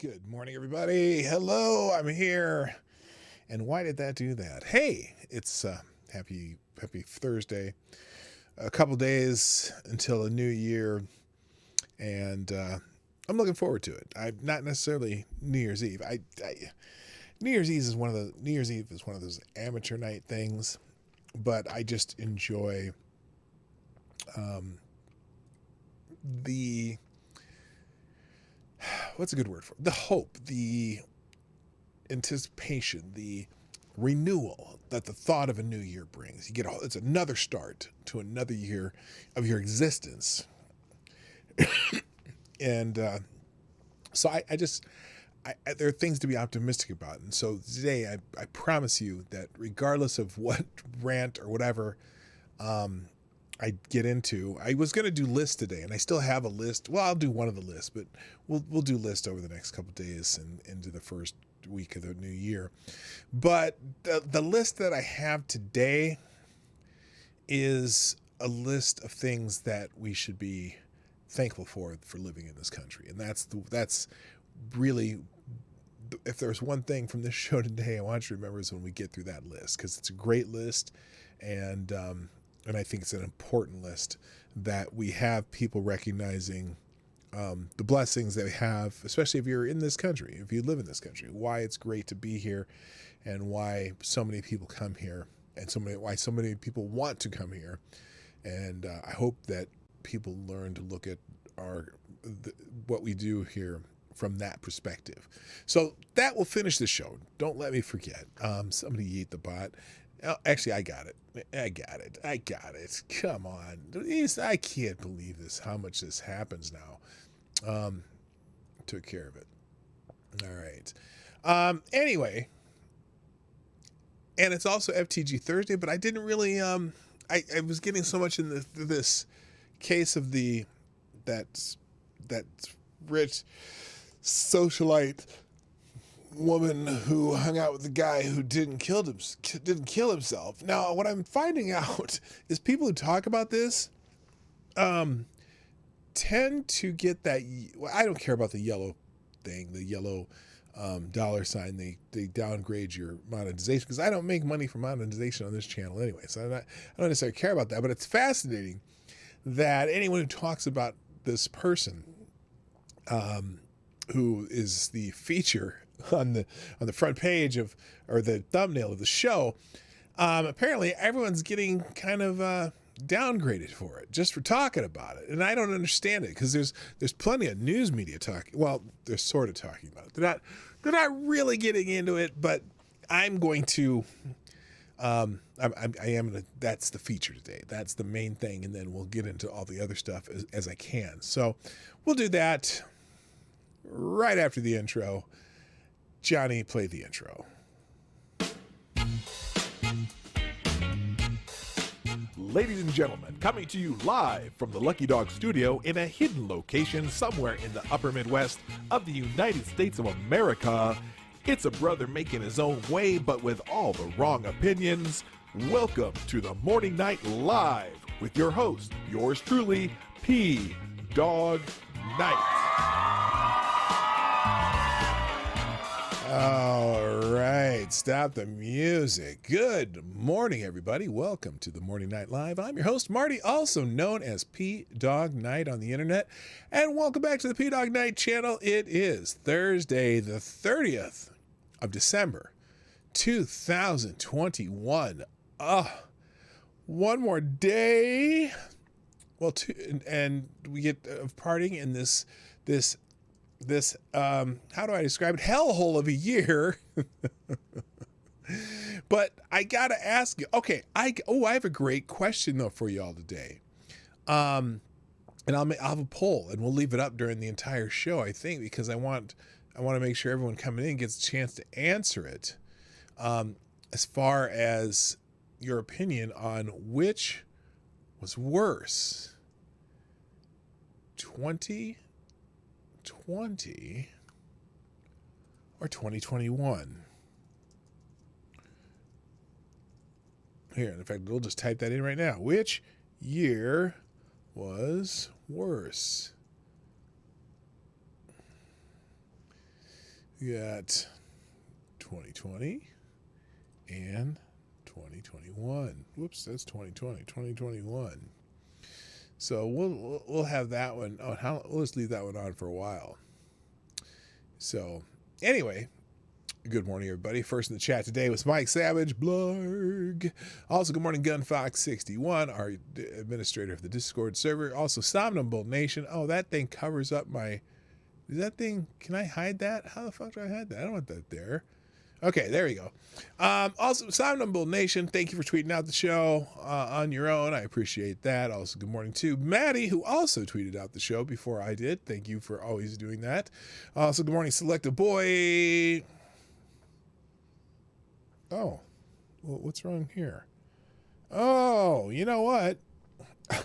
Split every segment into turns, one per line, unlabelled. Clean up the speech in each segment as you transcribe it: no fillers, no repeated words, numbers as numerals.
Good morning, everybody. Hello, I'm here. And why did that do that? Hey, it's happy Thursday. A couple days until a new year, and I'm looking forward to it. I'm not necessarily New Year's Eve. New Year's Eve is one of those amateur night things, but I just enjoy the what's a good word for it? The hope, the anticipation, the renewal that the thought of a new year brings. It's another start to another year of your existence. And so there are things to be optimistic about. And so today I promise you that regardless of what rant or whatever I get into, I was going to do lists today, and I still have a list. Well, I'll do one of the lists, but we'll do lists over the next couple of days and into the first week of the new year. But the list that I have today is a list of things that we should be thankful for living in this country. And that's really, if there's one thing from this show today I want you to remember, is when we get through that list, because it's a great list, and I think it's an important list that we have people recognizing the blessings that we have, especially if you're in this country, if you live in this country, why it's great to be here, and why so many people come here, and why so many people want to come here. And I hope that people learn to look at what we do here from that perspective. So that will finish the show. Don't let me forget. Somebody eat the bot. Oh, actually, I got it. Come on. I can't believe this, how much this happens now. Took care of it. All right. Anyway, and it's also FTG Thursday, but I didn't really, I was getting so much in this case of that rich socialite woman who hung out with the guy who didn't kill himself. Now, what I'm finding out is people who talk about this tend to get that. Well, I don't care about the yellow thing, the yellow dollar sign. They downgrade your monetization because I don't make money from monetization on this channel anyway, so I don't necessarily care about that. But it's fascinating that anyone who talks about this person, who is the feature on the front page or the thumbnail of the show, apparently everyone's getting kind of downgraded for it, just for talking about it. And I don't understand it, because there's plenty of news media talking. Well, they're sort of talking about it. They're not really getting into it, but I'm going to I am gonna, that's the feature today. That's the main thing, and then we'll get into all the other stuff as I can. So we'll do that right after the intro. Johnny, play the intro.
Ladies and gentlemen, coming to you live from the Lucky Dog studio in a hidden location somewhere in the upper Midwest of the United States of America, it's a brother making his own way, but with all the wrong opinions. Welcome to the Morning Night Live with your host, yours truly, PDawg Knight.
All right, stop the music. Good morning, everybody. Welcome to the Morning Night Live. I'm your host, Marty, also known as PDawgKnight on the internet. And welcome back to the PDawgKnight channel. It is Thursday, the 30th of December, 2021. One more day. Well, and we get of partying in this how do I describe it? Hellhole of a year. But I gotta ask you, okay, I have a great question though for you all today. And I'll have a poll, and we'll leave it up during the entire show, I think, because I want to make sure everyone coming in gets a chance to answer it. As far as your opinion on which was worse, 2020 or 2021. Here, in fact, we'll just type that in right now. Which year was worse? We got 2020 and 2021. Whoops, that's 2020, 2021. So we'll have that one. We'll just leave that one on for a while. So anyway, good morning, everybody. First in the chat today was Mike Savage, Blarg. Also, good morning, Gunfox61, our administrator of the Discord server. Also, Somnambule Nation. Oh, that thing covers up my. Is that thing? Can I hide that? How the fuck do I hide that? I don't want that there. Okay, there we go. Also, Somnambule Nation, thank you for tweeting out the show on your own. I appreciate that. Also, good morning to Maddie, who also tweeted out the show before I did. Thank you for always doing that. Also, good morning, Selective Boy. Oh, well, what's wrong here? Oh, you know what? I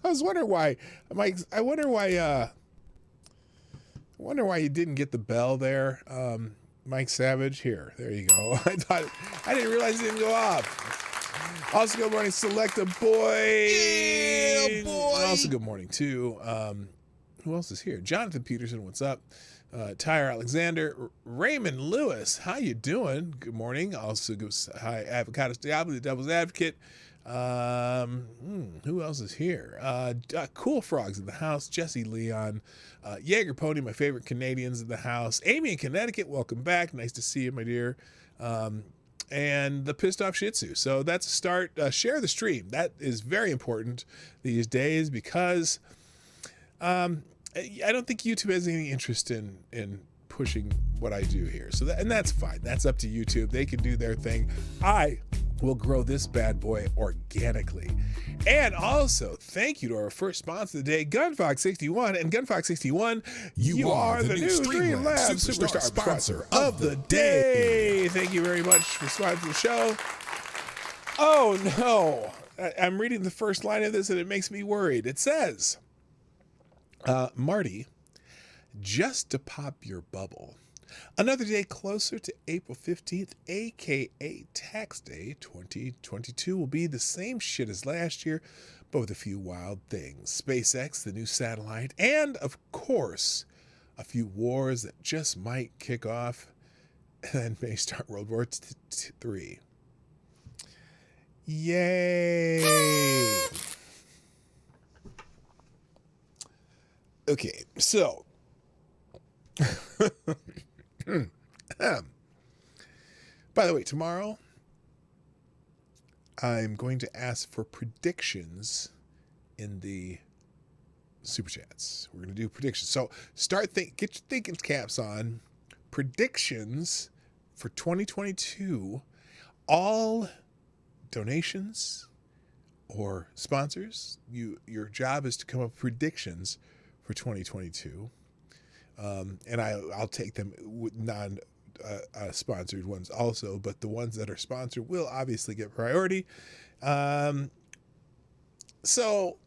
was wondering why, Mike. I wonder why you didn't get the bell there. Mike Savage, here. There you go. I didn't realize it didn't go off. Also, good morning, Selecta Boy.
Yeah, boy.
Also, good morning, too. Who else is here? Jonathan Peterson, what's up? Tyre Alexander. Raymond Lewis, how you doing? Good morning. Also, hi, Avocados Diablo, the Devil's Advocate. Who else is here? Cool Frogs in the house. Jesse Leon. Jaeger Pony, my favorite Canadians in the house. Amy in Connecticut, welcome back. Nice to see you, my dear. And the Pissed Off Shih Tzu. So that's a start. Share the stream. That is very important these days, because I don't think YouTube has any interest in pushing what I do here. So and that's fine. That's up to YouTube. They can do their thing. I we'll grow this bad boy organically. And also, thank you to our first sponsor of the day, GunFox61. And GunFox61, you are the new Streamlabs Superstar sponsor of the day. Thank you very much for sponsoring the show. Oh, no. I'm reading the first line of this, and it makes me worried. It says, Marty, just to pop your bubble. Another day closer to April 15th, aka Tax Day 2022, will be the same shit as last year, but with a few wild things. SpaceX, the new satellite, and, of course, a few wars that just might kick off and may start World War III. Yay! Okay, so... By the way, tomorrow I'm going to ask for predictions in the Super Chats. We're going to do predictions. So get your thinking caps on. Predictions for 2022. All donations or sponsors. Your job is to come up with predictions for 2022. And I'll take them with non-sponsored ones also, but the ones that are sponsored will obviously get priority. So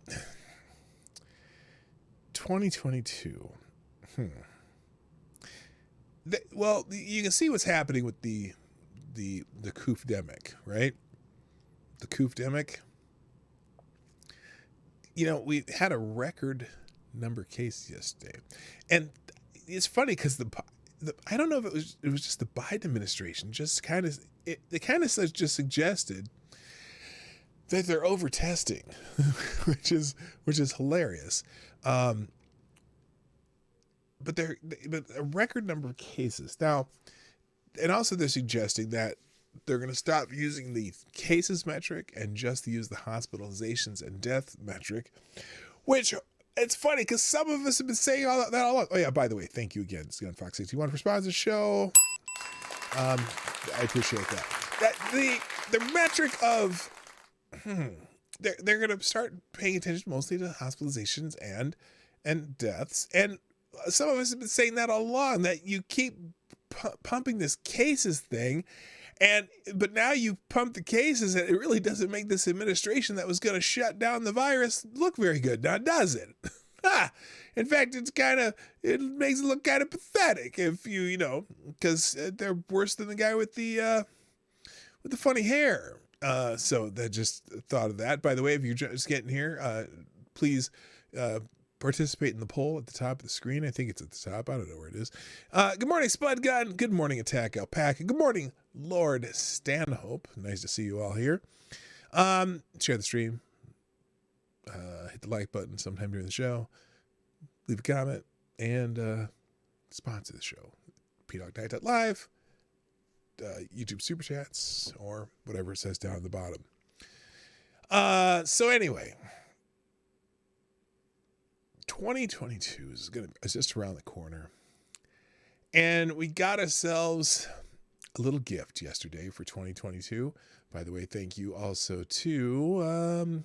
2022. Well, you can see what's happening with the coofdemic, right? The coofdemic. You know, we had a record number of cases yesterday, and it's funny because I don't know if it was just the Biden administration just kind of just suggested that they're over testing, which is hilarious. But a record number of cases now, and also they're suggesting that they're going to stop using the cases metric and just use the hospitalizations and death metric, which. It's funny because some of us have been saying all that all along. Oh, yeah, by the way, thank you again, GunFox61, for sponsoring the show. I appreciate that. The metric of, they're going to start paying attention mostly to hospitalizations and deaths. And some of us have been saying that all along, that you keep pumping this cases thing. But now you pump the cases, and it really doesn't make this administration that was going to shut down the virus look very good now, does it? In fact, it makes it look kind of pathetic if you know, because they're worse than the guy with the funny hair. So that just thought of that. By the way, if you're just getting here, please participate in the poll at the top of the screen. I think it's at the top. I don't know where it is. Good morning, Spud Gun. Good morning, Attack Alpaca. Good morning, Lord Stanhope. Nice to see you all here. Share the stream. Hit the like button sometime during the show. Leave a comment. And sponsor the show. PDawgKnight.live. YouTube Super Chats. Or whatever it says down at the bottom. So anyway. 2022 is just around the corner, and we got ourselves a little gift yesterday for 2022. By the way, thank you also to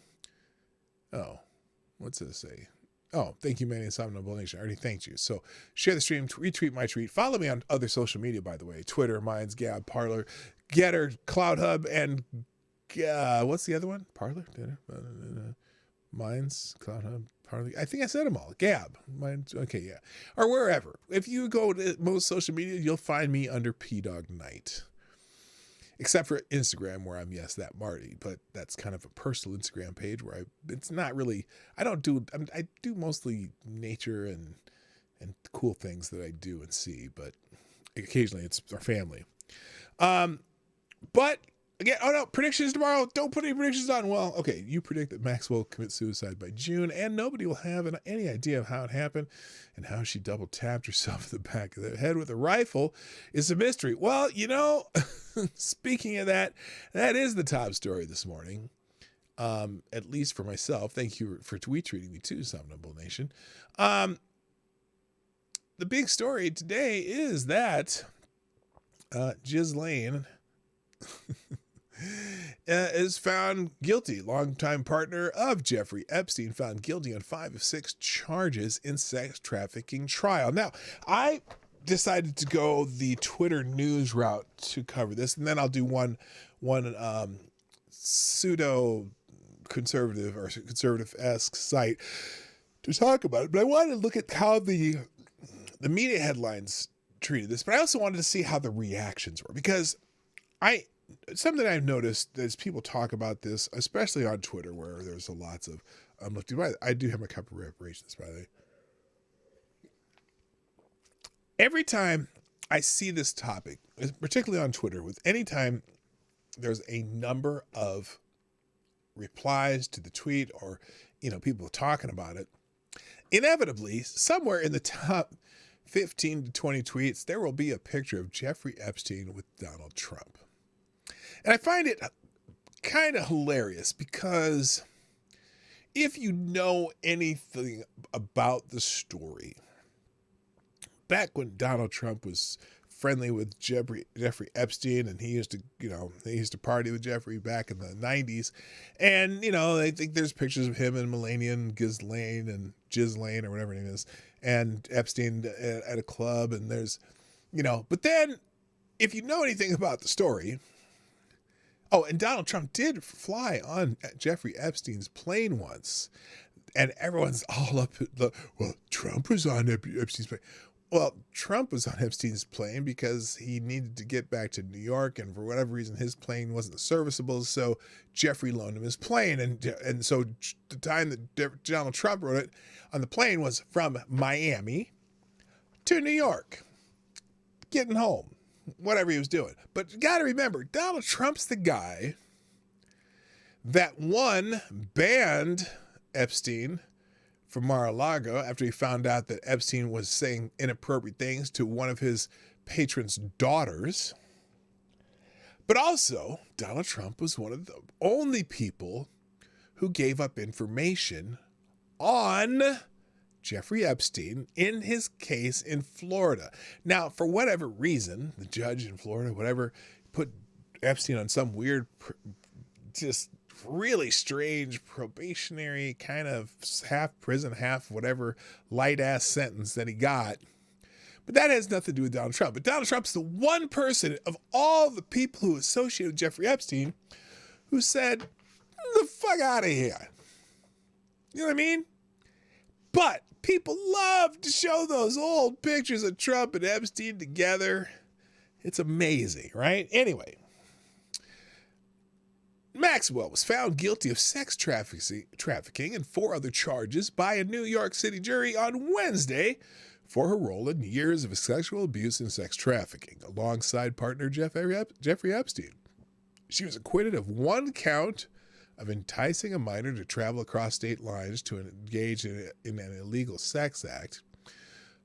what's it say? Oh, thank you, Manny Insomnible Nation. I already thanked you. So share the stream, retweet my tweet, follow me on other social media. By the way, Twitter, Minds, Gab, Parler, Getter, Cloud Hub, and what's the other one? Parler, Minds, Cloud Hub. I think I said them all. Gab. Okay, yeah. Or wherever. If you go to most social media, you'll find me under PDawgKnight. Except for Instagram, where I'm that Marty. But that's kind of a personal Instagram page where it's not really, I do mostly nature and cool things that I do and see. But occasionally it's our family. But again, oh no, predictions tomorrow. Don't put any predictions on. Well, okay, you predict that Max will commit suicide by June, and nobody will have any idea of how it happened, and how she double tapped herself in the back of the head with a rifle is a mystery. Well, you know, speaking of that, that is the top story this morning, at least for myself. Thank you for tweeting me too, Somnambule Nation. The big story today is that Ghislaine is found guilty. Longtime partner of Jeffrey Epstein found guilty on 5 of 6 charges in sex trafficking trial. Now, I decided to go the Twitter news route to cover this, and then I'll do one pseudo conservative or conservative-esque site to talk about it. But I wanted to look at how the media headlines treated this, but I also wanted to see how the reactions were, because something I've noticed as people talk about this, especially on Twitter, where there's lots of uplifting. I do have my cup of reparations, by the way. Every time I see this topic, particularly on Twitter, with any time there's a number of replies to the tweet or, people talking about it, inevitably, somewhere in the top 15 to 20 tweets, there will be a picture of Jeffrey Epstein with Donald Trump. And I find it kind of hilarious, because if you know anything about the story, back when Donald Trump was friendly with Jeffrey Epstein, and he used to party with Jeffrey back in the 90s. And, I think there's pictures of him and Melania and Ghislaine or whatever her name is, and Epstein at a club. And there's, but then if you know anything about the story, and Donald Trump did fly on Jeffrey Epstein's plane once, and everyone's all up, Trump was on Epstein's plane. Well, Trump was on Epstein's plane because he needed to get back to New York, and for whatever reason, his plane wasn't serviceable, so Jeffrey loaned him his plane. And so the time that Donald Trump wrote it on the plane was from Miami to New York, getting home, whatever he was doing. But you got to remember, Donald Trump's the guy that, one, banned Epstein from Mar-a-Lago after he found out that Epstein was saying inappropriate things to one of his patrons' daughters. But also, Donald Trump was one of the only people who gave up information on Jeffrey Epstein in his case in Florida. Now, for whatever reason, the judge in Florida, put Epstein on some weird, just really strange probationary kind of half prison, half whatever light ass sentence that he got. But that has nothing to do with Donald Trump. But Donald Trump's the one person of all the people who associated with Jeffrey Epstein who said, the fuck out of here. You know what I mean? But people love to show those old pictures of Trump and Epstein together. It's amazing, right? Anyway, Maxwell was found guilty of sex trafficking and 4 other charges by a New York City jury on Wednesday for her role in years of sexual abuse and sex trafficking, alongside partner Jeffrey Epstein. She was acquitted of 1 count of enticing a minor to travel across state lines to engage in an illegal sex act.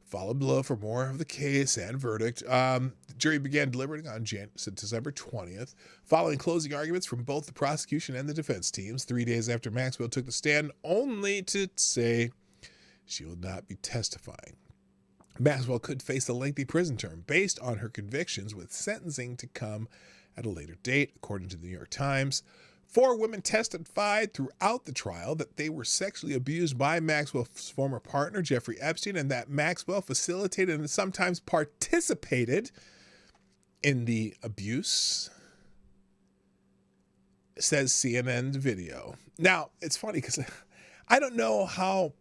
Follow below for more of the case and verdict. The jury began deliberating on December 20th, following closing arguments from both the prosecution and the defense teams, 3 days after Maxwell took the stand, only to say she will not be testifying. Maxwell could face a lengthy prison term based on her convictions, with sentencing to come at a later date, according to the New York Times. 4 women testified throughout the trial that they were sexually abused by Maxwell's former partner, Jeffrey Epstein, and that Maxwell facilitated and sometimes participated in the abuse, says CNN video. Now, it's funny because I don't know how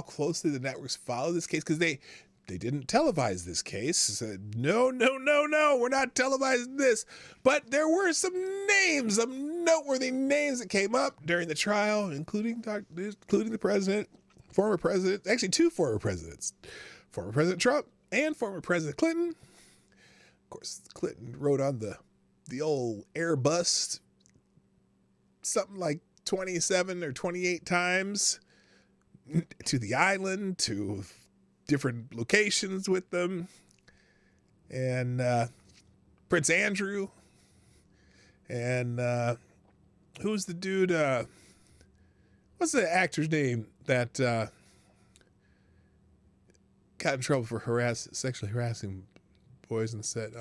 closely the networks follow this case, because they didn't televise this case. Said, no, we're not televising this. But there were some noteworthy names that came up during the trial, including the president, former president, actually 2 former presidents, former President Trump and former President Clinton. Of course, Clinton wrote on the old Airbus something like 27 or 28 times to the island, to different locations with them, and Prince Andrew, and who's the dude, what's the actor's name that got in trouble for sexually harassing boys and set,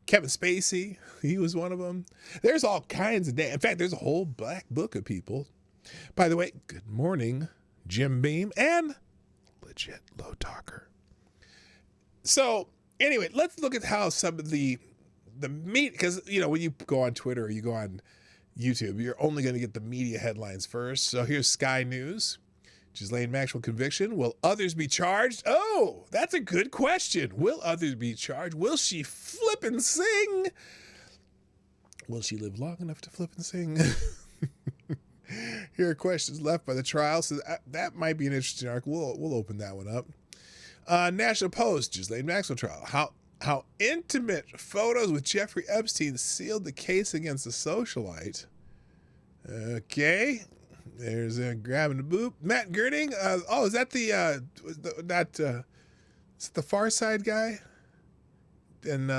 Kevin Spacey, he was one of them. There's all kinds of names. In fact, there's a whole black book of people. By the way, good morning, Jim Beam and Legit Low Talker. So anyway, let's look at how some of the meat, because when you go on Twitter or you go on YouTube, you're only going to get the media headlines first. So here's Sky News. Ghislaine Maxwell conviction. Will others be charged? Oh, that's a good question. Will others be charged? Will she flip and sing? Will she live long enough to flip and sing? Here are questions left by the trial. So that might be an interesting article. We'll open that one up. National Post, Ghislaine Maxwell trial. How intimate photos with Jeffrey Epstein sealed the case against the socialite. Okay. There's a grabbing the boop. Matt Gerding. Is that is it the Far Side guy? And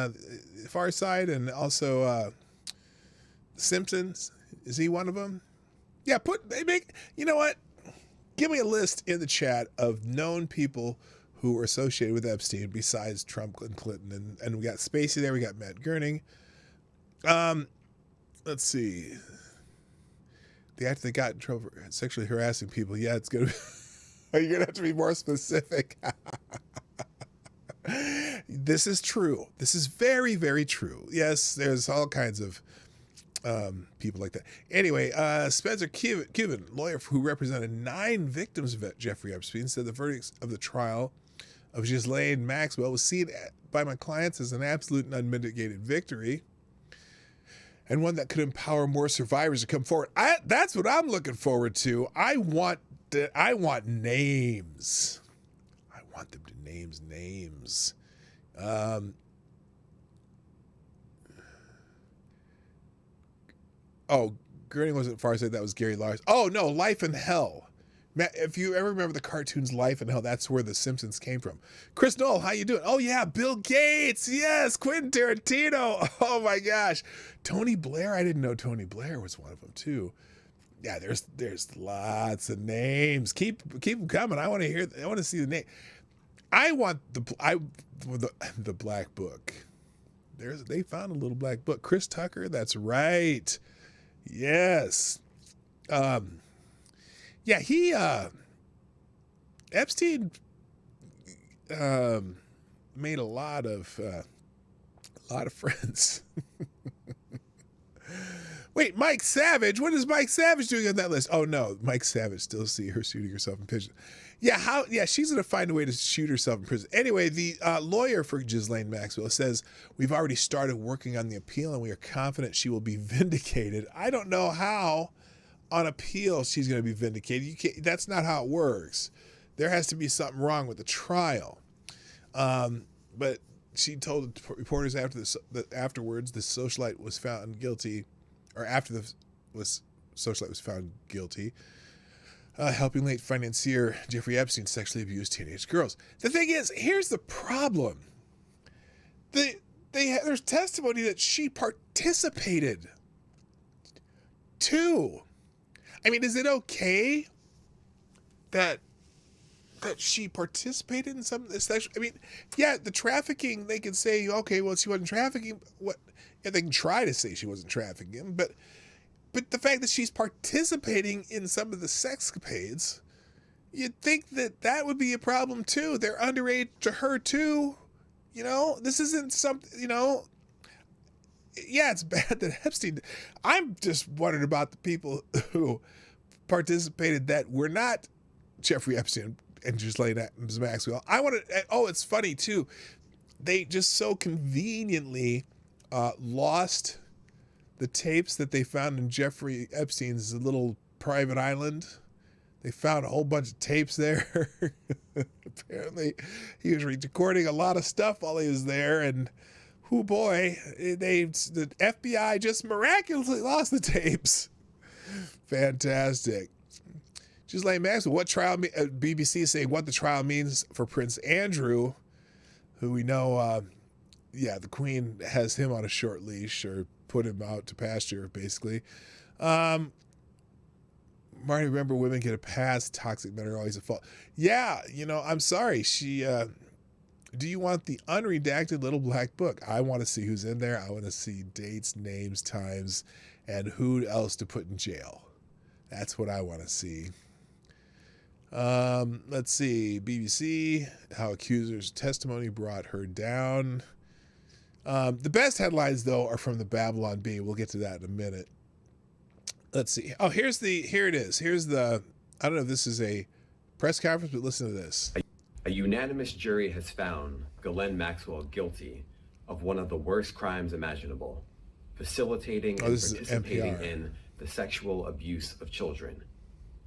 Far Side, and also Simpsons. Is he one of them? Yeah. You know what? Give me a list in the chat of known people who were associated with Epstein besides Trump and Clinton, and we got Spacey there. We got Matt Gerding. Let's see. The actor that got in trouble for sexually harassing people. Yeah, it's gonna. Are you gonna have to be more specific? This is true. This is very, very true. Yes, there's all kinds of people like that. Anyway, Spencer Cuban, lawyer who represented 9 victims of Jeffrey Epstein, said the verdicts of the trial of Ghislaine Maxwell was seen by my clients as an absolute and unmitigated victory, and one that could empower more survivors to come forward. That's what I'm looking forward to. I want names. I want them to names. Gurning wasn't Far Side. That was Gary Lars. Oh no, Life in Hell. If you ever remember the cartoons Life in Hell, that's where The Simpsons came from. Chris Knoll, how you doing? Oh yeah, Bill Gates. Yes, Quentin Tarantino. Oh my gosh, Tony Blair. I didn't know Tony Blair was one of them too. Yeah, there's lots of names. Keep them coming. I want to hear. I want to see the name. I want the black book. They found a little black book. Chris Tucker. That's right. Yes. Yeah, Epstein made a lot of friends. Wait, Mike Savage. What is Mike Savage doing on that list? Oh no, Mike Savage. Still see her shooting herself in prison. Yeah, she's gonna find a way to shoot herself in prison. Anyway, the lawyer for Ghislaine Maxwell says we've already started working on the appeal, and we are confident she will be vindicated. I don't know how on appeal she's gonna be vindicated. That's not how it works. There has to be something wrong with the trial. But she told reporters afterwards the socialite was found guilty. Or after the socialite was found guilty, helping late financier Jeffrey Epstein sexually abuse teenage girls. The thing is, here's the problem. There's testimony that she participated too. I mean, is it okay that she participated in some of this sexual? I mean, yeah, the trafficking, they can say, okay, well, she wasn't trafficking. What? Yeah, they can try to say she wasn't trafficking, but the fact that she's participating in some of the sexcapades, you'd think that would be a problem too. They're underage to her too. This isn't something, yeah, it's bad that Epstein. I'm just wondering about the people who participated that were not Jeffrey Epstein and Ghislaine Maxwell. It's funny too. They just so conveniently lost the tapes that they found in Jeffrey Epstein's little private island. They found a whole bunch of tapes there. Apparently, he was recording a lot of stuff while he was there, and the FBI just miraculously lost the tapes. Fantastic. Ghislaine Maxwell, what trial? BBC is saying what the trial means for Prince Andrew, who we know. The Queen has him on a short leash, or put him out to pasture, basically. Marty, remember, women get a pass. Toxic men are always at fault. Yeah, I'm sorry. She Do you want the unredacted little black book? I want to see who's in there. I want to see dates, names, times, and who else to put in jail. That's what I want to see. Let's see. BBC, how accusers' testimony brought her down. The best headlines, though, are from the Babylon Bee. We'll get to that in a minute. Let's see. Oh, here it is. Here's the, I don't know if this is a press conference, but listen to this.
A unanimous jury has found Ghislaine Maxwell guilty of one of the worst crimes imaginable, facilitating and participating in the sexual abuse of children,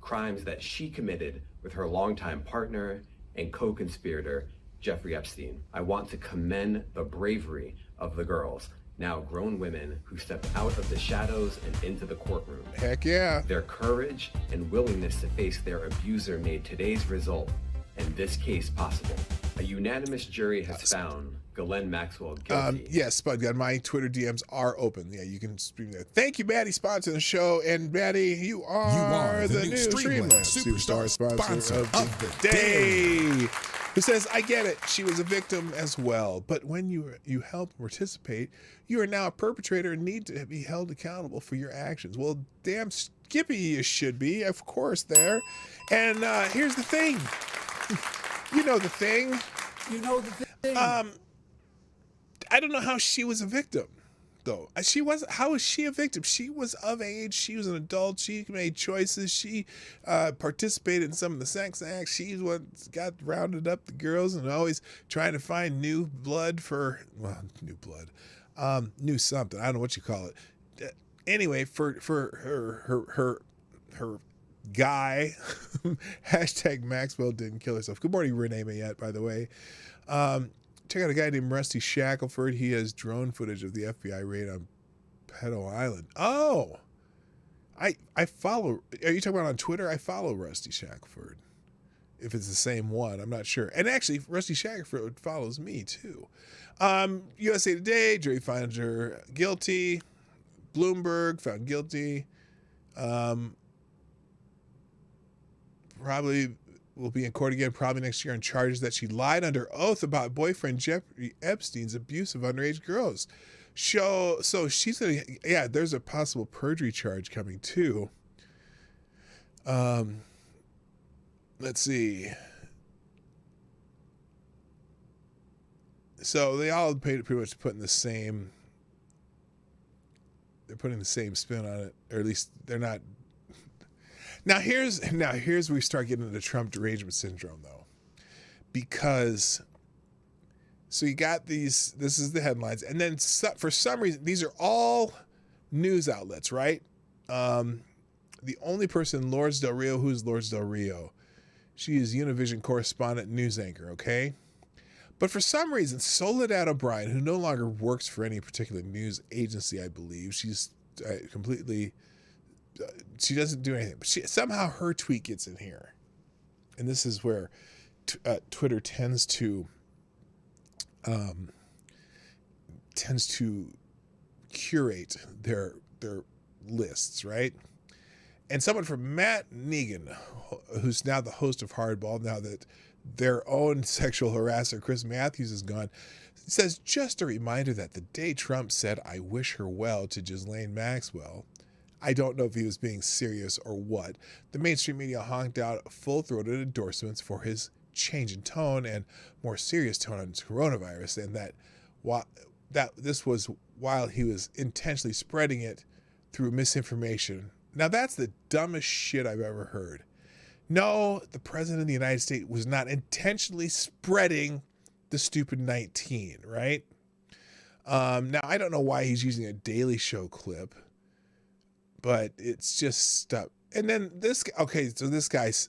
crimes that she committed with her longtime partner and co-conspirator, Jeffrey Epstein. I want to commend the bravery of the girls, now grown women, who stepped out of the shadows and into the courtroom.
Heck yeah.
Their courage and willingness to face their abuser made today's result and this case possible. A unanimous jury has found Ghislaine Maxwell guilty.
Yes, Spud God, my Twitter DMs are open. Yeah, you can stream there. Thank you, Maddie, sponsoring the show. And Maddie, you are the new Streamland Superstar sponsor of the day. Who says, I get it, she was a victim as well, but when you help participate, you are now a perpetrator and need to be held accountable for your actions. Well, damn Skippy, you should be, of course, there. And here's the thing. You know the thing.
You know the thing.
I don't know how she was a victim, though. How was she a victim? She was of age. She was an adult. She made choices. She participated in some of the sex acts. She's what got rounded up the girls and always trying to find new blood new something. I don't know what you call it. Anyway, for her guy, hashtag Maxwell didn't kill herself. Good morning, Renee Mayette, by the way. Check out a guy named Rusty Shackelford. He has drone footage of the FBI raid on Pedo Island. Oh, I follow. Are you talking about on Twitter? I follow Rusty Shackelford. If it's the same one, I'm not sure. And actually, Rusty Shackelford follows me too. USA Today, jury finds her guilty. Bloomberg found guilty. Probably will be in court again probably next year on charges that she lied under oath about boyfriend Jeffrey Epstein's abuse of underage girls. So she's gonna, yeah, there's a possible perjury charge coming too. Let's see. So they all pretty much putting the same, they're putting the same spin on it, or at least they're not. Now here's where we start getting into Trump derangement syndrome, though, because so you got these. This is the headlines, and then for some reason these are all news outlets, right? The only person, Lourdes Del Rio, who's Lourdes Del Rio? She is Univision correspondent, news anchor, okay? But for some reason, Soledad O'Brien, who no longer works for any particular news agency, I believe, she's completely. She doesn't do anything, but somehow her tweet gets in here, and this is where Twitter tends to curate their lists, right? And someone from Matt Negan, who's now the host of Hardball, now that their own sexual harasser Chris Matthews is gone, says, just a reminder that the day Trump said, "I wish her well" to Ghislaine Maxwell, I don't know if he was being serious or what. The mainstream media honked out full-throated endorsements for his change in tone and more serious tone on coronavirus, and that this was while he was intentionally spreading it through misinformation. Now that's the dumbest shit I've ever heard. No, the president of the United States was not intentionally spreading the stupid 19, right? Now I don't know why he's using a Daily Show clip, but it's just stuff. And then this, okay, so this guy's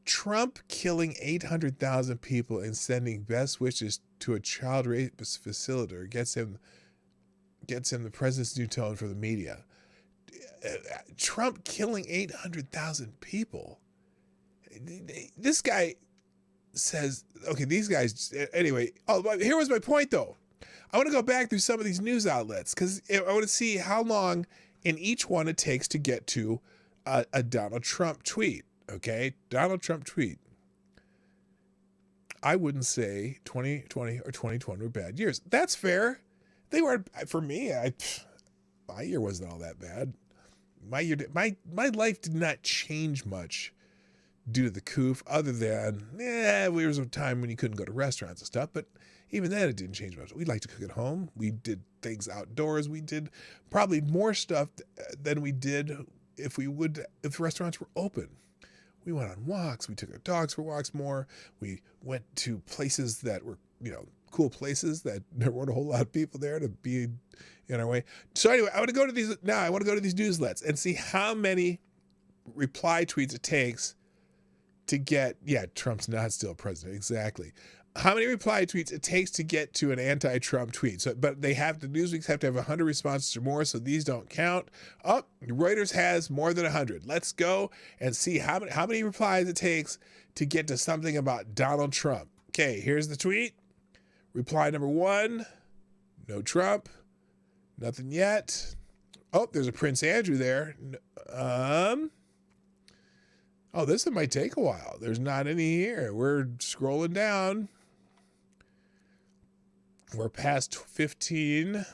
Trump killing 800,000 people and sending best wishes to a child rapist facilitator gets him the president's new tone for the media. Trump killing 800,000 people. This guy says, okay, these guys, anyway. Oh, here was my point though. I want to go back through some of these news outlets because I want to see how long in each one it takes to get to a Donald Trump tweet. Okay, Donald Trump tweet. I wouldn't say 2020 or 2020 were bad years. That's fair. They were, for me, my year wasn't all that bad. My life did not change much due to the coof, other than, there was a time when you couldn't go to restaurants and stuff, but even then it didn't change much. We liked to cook at home. We did things outdoors. We did probably more stuff than we did if the restaurants were open. We went on walks. We took our dogs for walks more. We went to places that were, cool places that there weren't a whole lot of people there to be in our way. So anyway, I want to go to these newsletters and see how many reply tweets it takes to get, Trump's not still president. Exactly. How many reply tweets it takes to get to an anti-Trump tweet. So, but Newsweeks have to have 100 responses or more, so these don't count. Oh, Reuters has more than 100. Let's go and see how many replies it takes to get to something about Donald Trump. Okay, here's the tweet. Reply number 1, no Trump. Nothing yet. Oh, there's a Prince Andrew there. Oh, this one might take a while. There's not any here. We're scrolling down. We're past 15.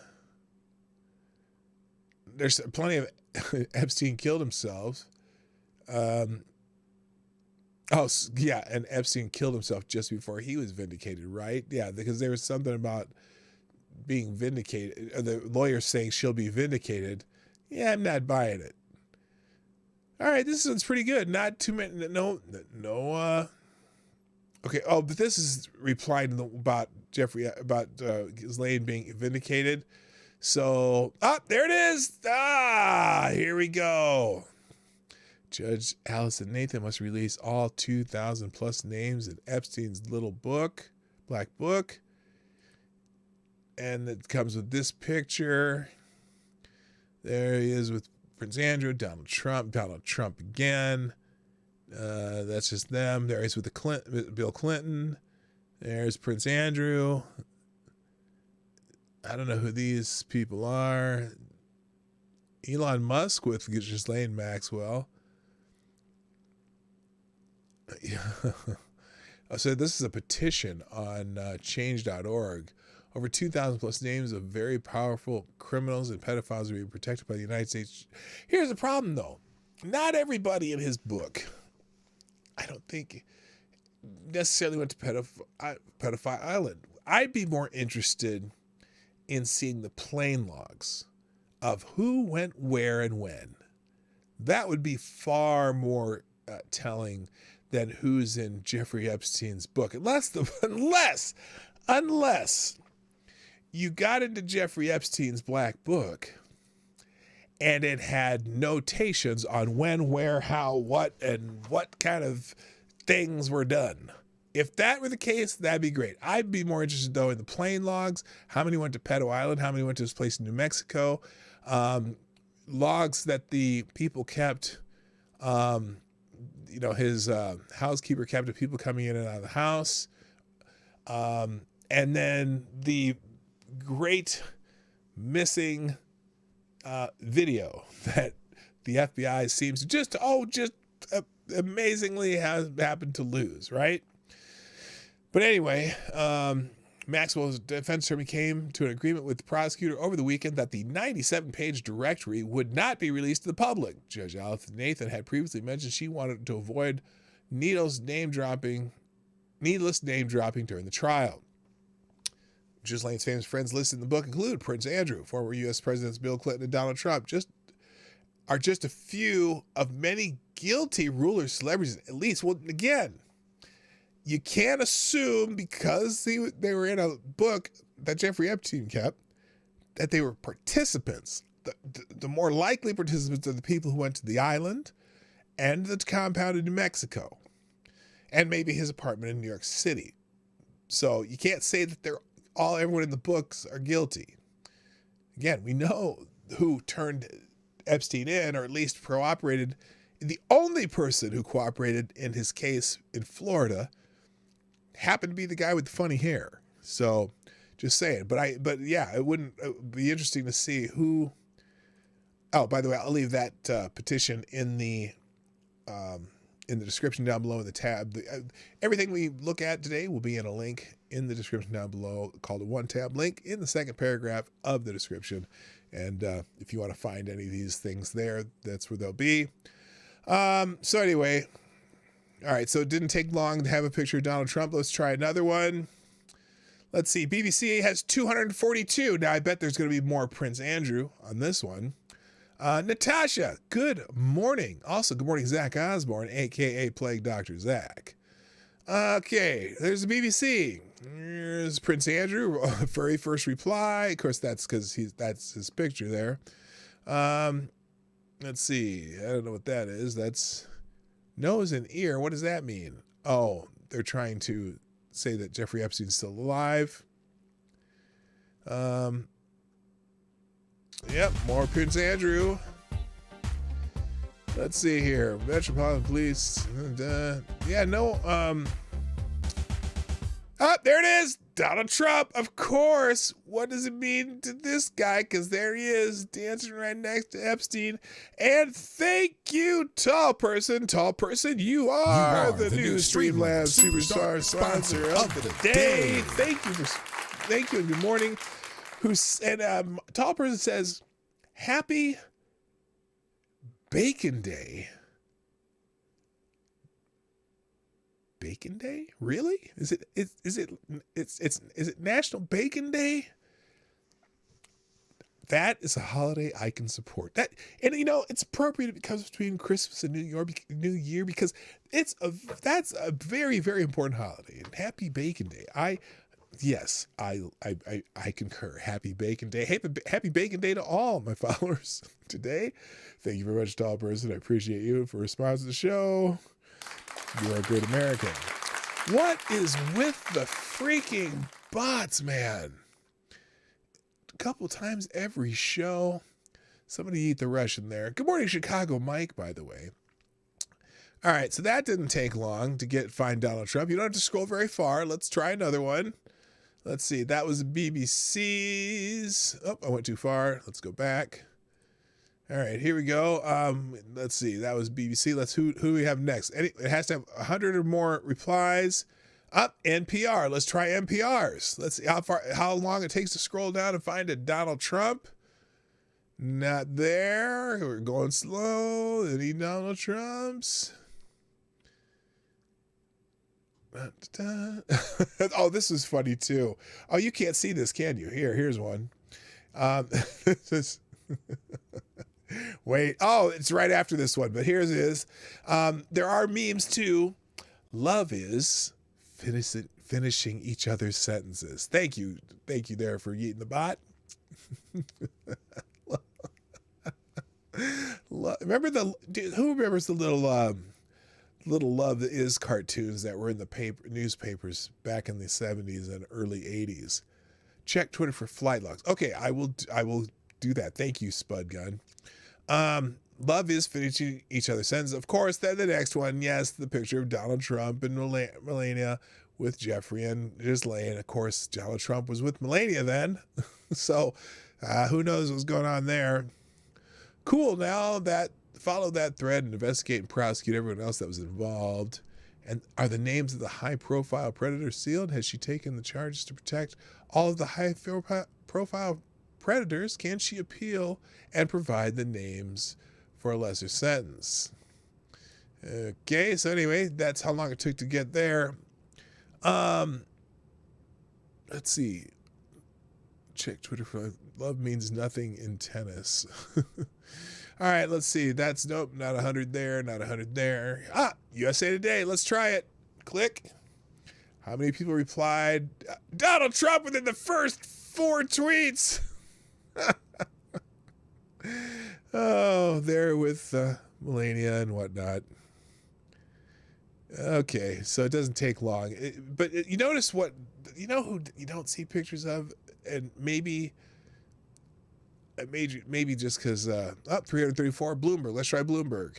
There's plenty of Epstein killed himself. And Epstein killed himself just before he was vindicated, right? Yeah, because there was something about being vindicated. The lawyer saying she'll be vindicated. Yeah, I'm not buying it. All right, this one's pretty good. Not too many. No. Okay. Oh, but this is replying about Jeffrey, about Ghislaine being vindicated. So, there it is. Here we go. Judge Allison Nathan must release all 2,000 plus names in Epstein's little book, black book. And it comes with this picture. There he is with Prince Andrew, Donald Trump again. That's just them. There he's with Bill Clinton. There's Prince Andrew. I don't know who these people are. Elon Musk with Ghislaine Maxwell. So this is a petition on change.org. Over 2,000 plus names of very powerful criminals and pedophiles are being protected by the United States. Here's the problem, though. Not everybody in his book, I don't think, necessarily went to Pedophile Island. I'd be more interested in seeing the plain logs of who went where and when. That would be far more telling than who's in Jeffrey Epstein's book. Unless you got into Jeffrey Epstein's black book and it had notations on when, where, how, what, and what kind of things were done. If that were the case, that'd be great. I'd be more interested, though, in the plain logs. How many went to Pedo Island? How many went to this place in New Mexico? Logs that the people kept, his housekeeper kept of people coming in and out of the house. And then the great missing video that the FBI seems to just amazingly has happened to lose, right? But anyway, Maxwell's defense attorney came to an agreement with the prosecutor over the weekend that the 97-page directory would not be released to the public. Judge Allison Nathan had previously mentioned she wanted to avoid needless name dropping during the trial. Ghislaine's famous friends listed in the book include Prince Andrew, former U.S. Presidents Bill Clinton and Donald Trump. Just a few of many guilty rulers, celebrities, at least. Well, again, you can't assume because they were in a book that Jeffrey Epstein kept that they were participants. The more likely participants are the people who went to the island and the compound in New Mexico and maybe his apartment in New York City. So you can't say that everyone in the books are guilty. Again, we know who turned Epstein in, or at least cooperated. The only person who cooperated in his case in Florida happened to be the guy with the funny hair. So just saying, but yeah, it would be interesting to see who. Oh, by the way, I'll leave that petition in the in the description down below in the tab. Everything we look at today will be in a link in the description down below called a one-tab link in the second paragraph of the description. And if you want to find any of these things there, that's where they'll be. So anyway, all right, so it didn't take long to have a picture of Donald Trump. Let's try another one. Let's see, BBC has 242. Now, I bet there's going to be more Prince Andrew on this one. Natasha, good morning. Also, good morning, Zach Osborne, a.k.a. Plague Dr. Zach. Okay, there's the BBC. Here's Prince Andrew, very first reply. Of course, that's because that's his picture there. Let's see. I don't know what that is. That's nose and ear. What does that mean? Oh, they're trying to say that Jeffrey Epstein's still alive. Yep, more Prince Andrew. Let's see here. Metropolitan Police. Yeah, no. There it is. Donald Trump, of course. What does it mean to this guy? Because there he is, dancing right next to Epstein. And thank you, tall person. Tall person, you are the new Streamlabs Superstar sponsor of the day. Thank you, and good morning. Tall person says, Happy Bacon Day. Bacon Day? Really? Is it National Bacon Day? That is a holiday I can support. That, and you know, it's appropriate because between Christmas and New Year because that's a very, very important holiday. And Happy Bacon Day. I concur. Happy Bacon Day. Happy Bacon Day to all my followers today. Thank you very much, tall person. I appreciate you for response to the show. You are a great American. What is with the freaking bots, man? A couple times every show. Somebody eat the Russian there. Good morning, Chicago Mike, by the way. All right, so that didn't take long to find Donald Trump. You don't have to scroll very far. Let's try another one. Let's see. That was BBC's. Oh, I went too far. Let's go back. All right, here we go. Let's see. That was BBC. Who do we have next? It has to have 100 or more replies. NPR. Let's try NPR's. Let's see how long it takes to scroll down and find a Donald Trump. Not there. We're going slow. Any Donald Trumps? Oh, this is funny too. Oh, you can't see this, can you? Here's one. This is wait. Oh, it's right after this one, but here's is. There are memes too. Love is finishing each other's sentences. Thank you there for eating the bot. Remember who remembers the little Love Is cartoons that were in the newspapers back in the 70s and early 80s? Check Twitter for flight logs. Okay, I will do that. Thank you, Spud Gun. Love is finishing each other's sentences. Of course, then the next one, yes, the picture of Donald Trump and Melania with Jeffrey and Ghislaine. Of course, Donald Trump was with Melania then. So who knows what's going on there. Cool. Now follow that thread and investigate and prosecute everyone else that was involved. And are the names of the high-profile predators sealed? Has she taken the charges to protect all of the high-profile predators? Can she appeal and provide the names for a lesser sentence? Okay, so anyway, that's how long it took to get there. Let's see. Check Twitter for love means nothing in tennis. All right, let's see. That's nope, not 100 there, not 100 there. USA Today. Let's try it. Click. How many people replied? Donald Trump within the first 4 tweets. Oh, there with Melania and whatnot. Okay, so it doesn't take long. But you notice who you don't see pictures of, and maybe just because 334 Bloomberg. Let's try Bloomberg.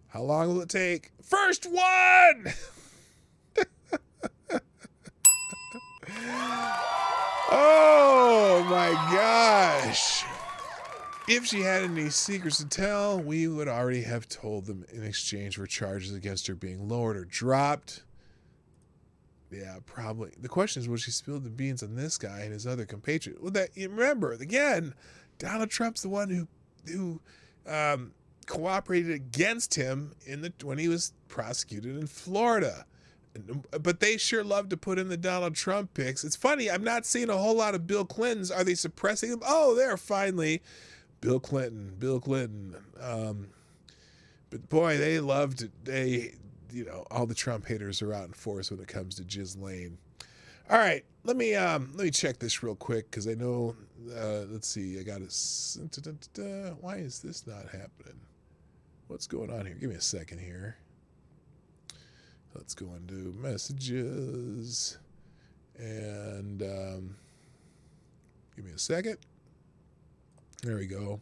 How long will it take? First one. Oh my gosh. If she had any secrets to tell, we would already have told them in exchange for charges against her being lowered or dropped. Yeah, probably. The question is, will she spill the beans on this guy and his other compatriot? Well, that you remember again, Donald Trump's the one who cooperated against him when he was prosecuted in Florida. But they sure love to put in the Donald Trump pics. It's funny, I'm not seeing a whole lot of Bill Clintons. Are they suppressing them? Oh, there, finally. Bill Clinton. But boy, they loved it. All the Trump haters are out in force when it comes to Ghislaine. All right, let me check this real quick because I know. Let's see, I got it. Why is this not happening? What's going on here? Give me a second here. Let's go into messages and give me a second. There we go.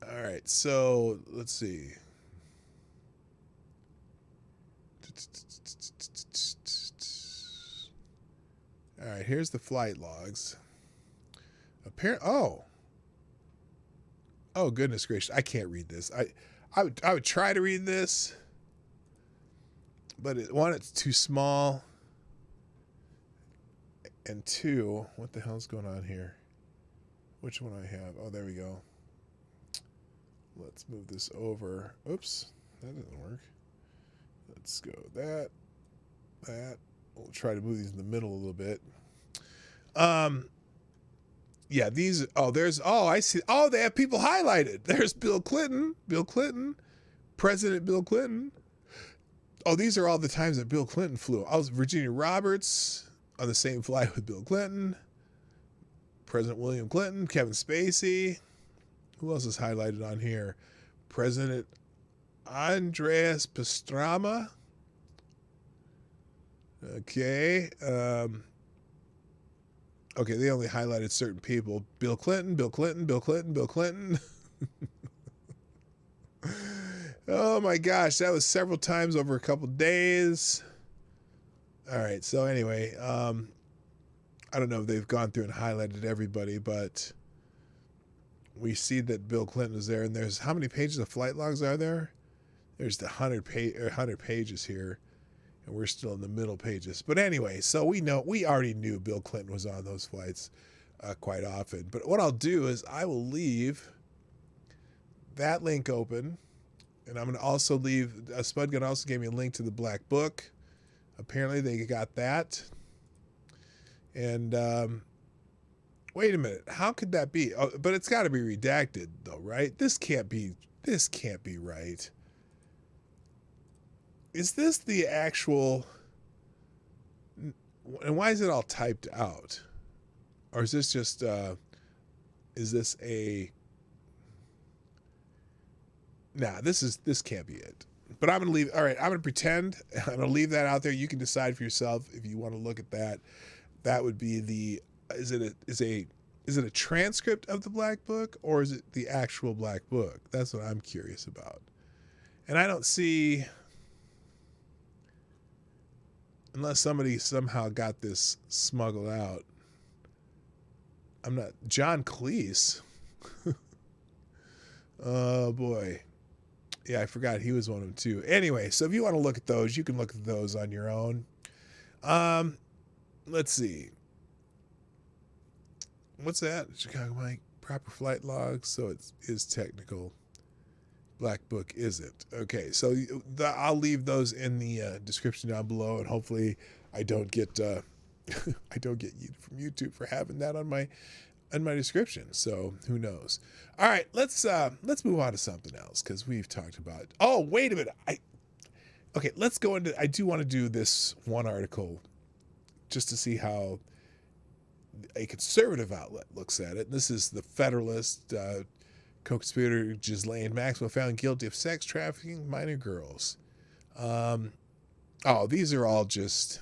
All right, so let's see. All right, here's the flight logs. Oh, goodness gracious! I can't read this. I would try to read this, but it's too small, and two, what the hell's going on here? Which one I have? Oh, there we go. Let's move this over. Oops, that doesn't work. Let's go that. We'll try to move these in the middle a little bit. Yeah, these. I see. Oh, they have people highlighted. There's Bill Clinton, President Bill Clinton. Oh, these are all the times that Bill Clinton flew. I was Virginia Roberts on the same flight with Bill Clinton, President William Clinton, Kevin Spacey. Who else is highlighted on here? President Andres Pastrana. Okay. Okay, they only highlighted certain people. Bill Clinton. Oh my gosh, that was several times over a couple days. All right, so anyway, I don't know if they've gone through and highlighted everybody, but we see that Bill Clinton was there, and there's how many pages of flight logs are there? There's the 100 pages here, and we're still in the middle pages. But anyway, so we already knew Bill Clinton was on those flights quite often. But what I'll do is I will leave that link open, and I'm going to also leave, Spud Gun also gave me a link to the Black Book. Apparently they got that. And wait a minute, how could that be? Oh, but it's got to be redacted though, right? This can't be right. Is this the actual, and why is it all typed out? Or is this just, this can't be it. But I'm going to leave, all right, I'm going to pretend, I'm going to leave that out there. You can decide for yourself if you want to look at that. That would be is it a transcript of the Black Book, or is it the actual Black Book? That's what I'm curious about. And I don't see, unless somebody somehow got this smuggled out. John Cleese. Oh boy. Yeah, I forgot he was one of them too. Anyway, so if you want to look at those, you can look at those on your own. Let's see. What's that? Chicago Mike, proper flight logs. So it is technical. Black Book isn't. Okay, so I'll leave those in the description down below, and hopefully I don't get I don't get from YouTube for having that on my description. So who knows? All right, let's move on to something else because we've talked about. Oh, wait a minute. Okay, let's go into. I do want to do this one article just to see how a conservative outlet looks at it. This is the Federalist. Co-conspirator Ghislaine Maxwell found guilty of sex trafficking minor girls. These are all just.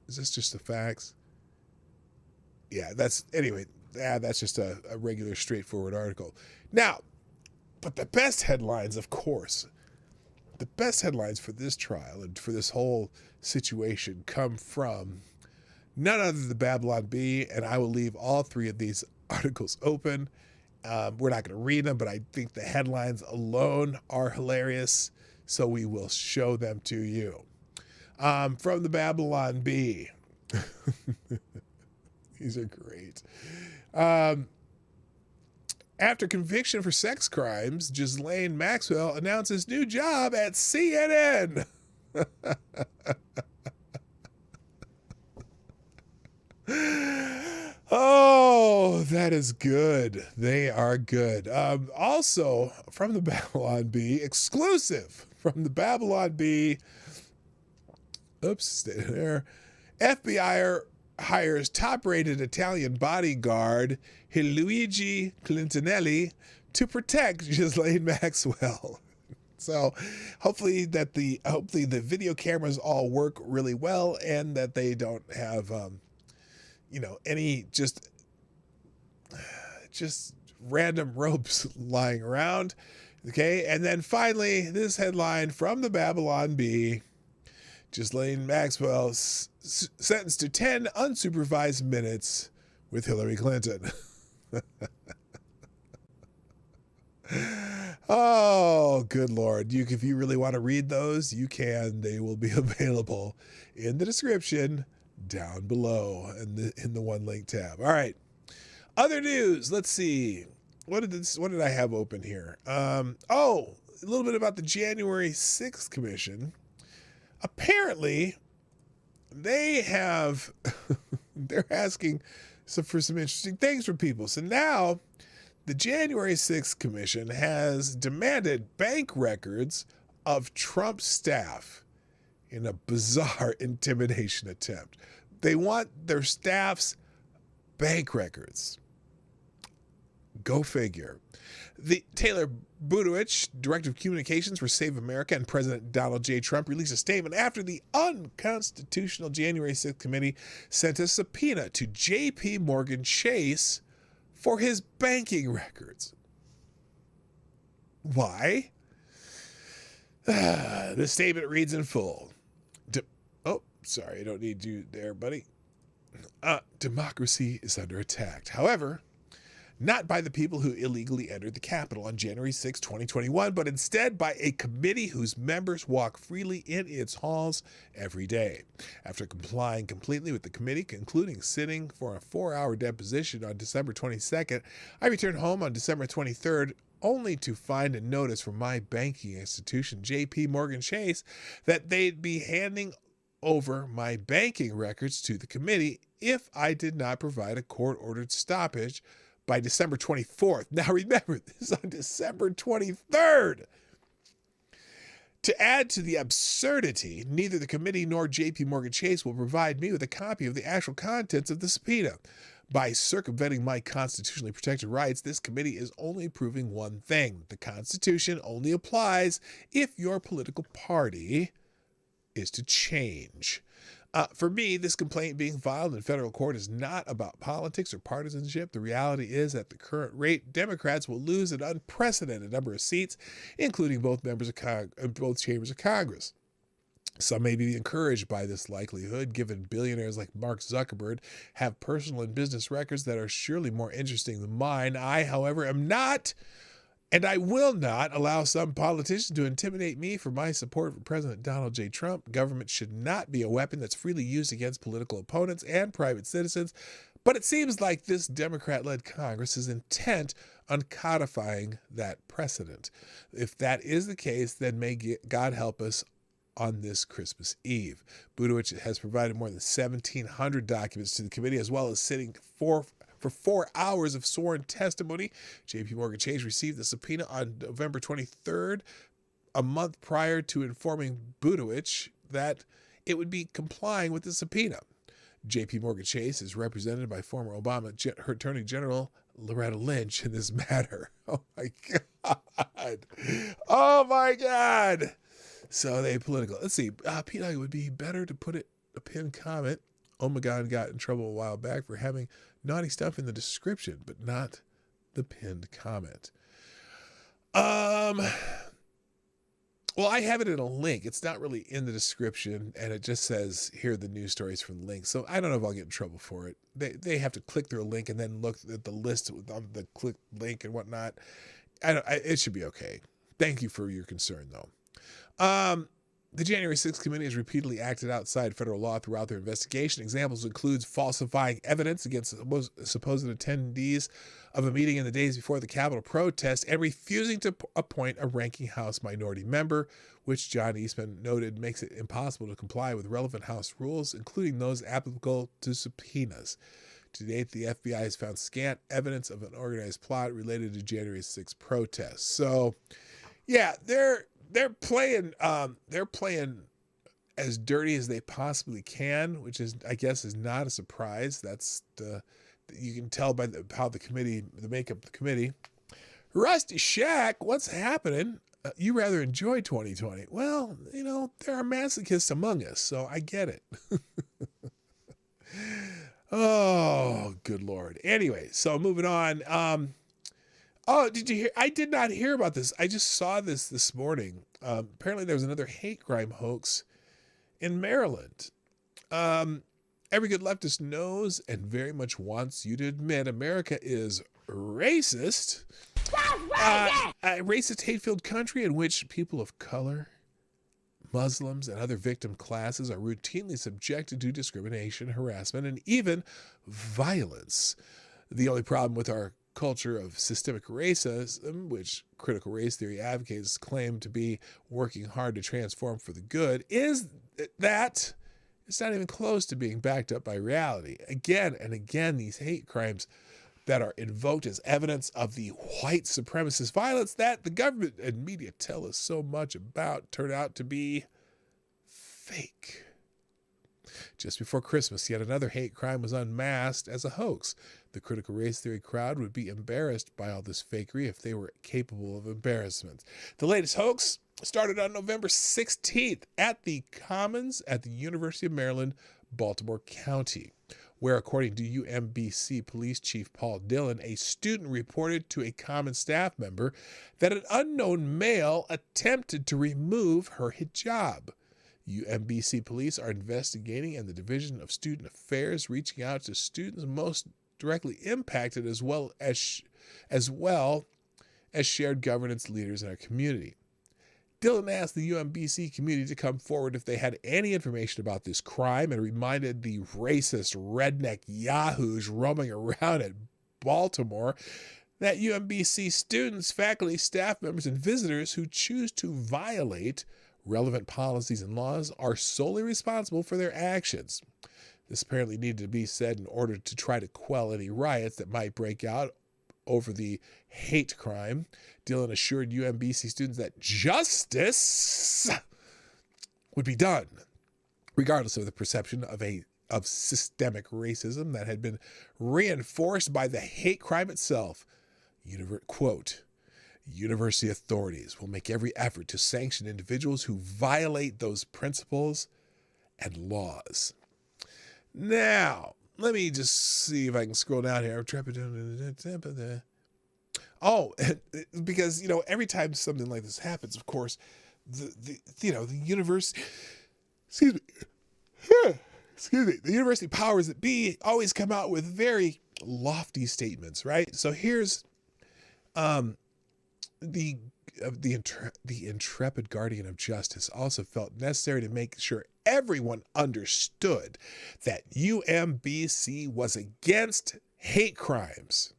Is this just the facts? Yeah, that's just a regular, straightforward article. Now, but the best headlines, of course, the best headlines for this trial and for this whole situation come from none other than the Babylon Bee, and I will leave all three of these articles open. We're not going to read them, but I think the headlines alone are hilarious, so we will show them to you. From the Babylon Bee. These are great. After conviction for sex crimes, Ghislaine Maxwell announces new job at CNN. Oh, that is good. They are good. Also, from the Babylon Bee, exclusive from the Babylon Bee. Oops, stay there. FBI hires top-rated Italian bodyguard Luigi Clintonelli to protect Ghislaine Maxwell. So hopefully the video cameras all work really well and that they don't have any just random ropes lying around. Okay, and then finally this headline from the Babylon Bee. Ghislaine Maxwell sentenced to 10 unsupervised minutes with Hillary Clinton. Oh, good Lord. If you really want to read those, you can. They will be available in the description down below in the one link tab. All right. Other news. Let's see. What did I have open here? A little bit about the January 6th Commission. Apparently, they're asking for some interesting things from people. So now, the January 6th Commission has demanded bank records of Trump staff in a bizarre intimidation attempt. They want their staff's bank records. Go figure. Taylor Budowich, Director of Communications for Save America, and President Donald J. Trump released a statement after the unconstitutional January 6th committee sent a subpoena to J.P. Morgan Chase for his banking records. Why? The statement reads in full. Sorry, I don't need you there, buddy. Democracy is under attack. However, not by the people who illegally entered the Capitol on January 6, 2021, but instead by a committee whose members walk freely in its halls every day. After complying completely with the committee, concluding sitting for a 4-hour deposition on December 22nd, I returned home on December 23rd, only to find a notice from my banking institution, J.P. Morgan Chase, that they'd be handing over my banking records to the committee if I did not provide a court-ordered stoppage by December 24th. Now remember, this is on December 23rd. To add to the absurdity, neither the committee nor J.P. Morgan Chase will provide me with a copy of the actual contents of the subpoena. By circumventing my constitutionally protected rights, this committee is only proving one thing. The Constitution only applies if your political party is to change. For me, this complaint being filed in federal court is not about politics or partisanship. The reality is, at the current rate, Democrats will lose an unprecedented number of seats, including both chambers of Congress. Some may be encouraged by this likelihood, given billionaires like Mark Zuckerberg have personal and business records that are surely more interesting than mine. I, however, am not, and I will not allow some politicians to intimidate me for my support for President Donald J. Trump. Government should not be a weapon that's freely used against political opponents and private citizens. But it seems like this Democrat-led Congress is intent on codifying that precedent. If that is the case, then may God help us on this Christmas Eve. Budowich has provided more than 1,700 documents to the committee, as well as sitting for 4 hours of sworn testimony. J.P. Morgan Chase received the subpoena on November 23rd, a month prior to informing Budowich that it would be complying with the subpoena. J.P. Morgan Chase is represented by former Obama Attorney General Loretta Lynch in this matter. Oh my God. Oh my God. So they political. Let's see. PDawg, it would be better to put a pinned comment. Omegon got in trouble a while back for having naughty stuff in the description, but not the pinned comment. Well, I have it in a link. It's not really in the description, and it just says, here are the news stories from the link. So I don't know if I'll get in trouble for it. They have to click through a link and then look at the list of the click link and whatnot. It should be okay. Thank you for your concern, though. The January 6th committee has repeatedly acted outside federal law throughout their investigation. Examples include falsifying evidence against supposed attendees of a meeting in the days before the Capitol protest and refusing to appoint a ranking House minority member, which John Eastman noted makes it impossible to comply with relevant House rules, including those applicable to subpoenas. To date, the FBI has found scant evidence of an organized plot related to January 6th protests. So, yeah, they're playing as dirty as they possibly can, which is, I guess, is not a surprise. You can tell by the makeup of the committee. Rusty Shaq, what's happening? You rather enjoy 2020. Well, there are masochists among us, so I get it. Oh, good Lord. Anyway, so moving on. Oh, did you hear? I did not hear about this. I just saw this morning. Apparently there was another hate crime hoax in Maryland. Every good leftist knows and very much wants you to admit America is racist. A racist, hate-filled country in which people of color, Muslims, and other victim classes are routinely subjected to discrimination, harassment, and even violence. The only problem with our culture of systemic racism, which critical race theory advocates claim to be working hard to transform for the good, is that it's not even close to being backed up by reality. Again and again, these hate crimes that are invoked as evidence of the white supremacist violence that the government and media tell us so much about turn out to be fake. Just before Christmas, yet another hate crime was unmasked as a hoax. The critical race theory crowd would be embarrassed by all this fakery if they were capable of embarrassment. The latest hoax started on November 16th at the Commons at the University of Maryland, Baltimore County, where, according to UMBC Police Chief Paul Dillon, a student reported to a Commons staff member that an unknown male attempted to remove her hijab. UMBC police are investigating, and the Division of Student Affairs reaching out to students most directly impacted, as well as shared governance leaders in our community. Dillon asked the UMBC community to come forward if they had any information about this crime and reminded the racist redneck yahoos roaming around at Baltimore that UMBC students, faculty, staff members, and visitors who choose to violate relevant policies and laws are solely responsible for their actions. This apparently needed to be said in order to try to quell any riots that might break out over the hate crime. Dillon assured UMBC students that justice would be done, regardless of the perception of systemic racism that had been reinforced by the hate crime itself. Quote, university authorities will make every effort to sanction individuals who violate those principles and laws. Now, let me just see if I can scroll down here. Oh, because, every time something like this happens, of course, the university, the university powers that be always come out with very lofty statements, right? So here's the intrepid guardian of justice also felt necessary to make sure everyone understood that UMBC was against hate crimes.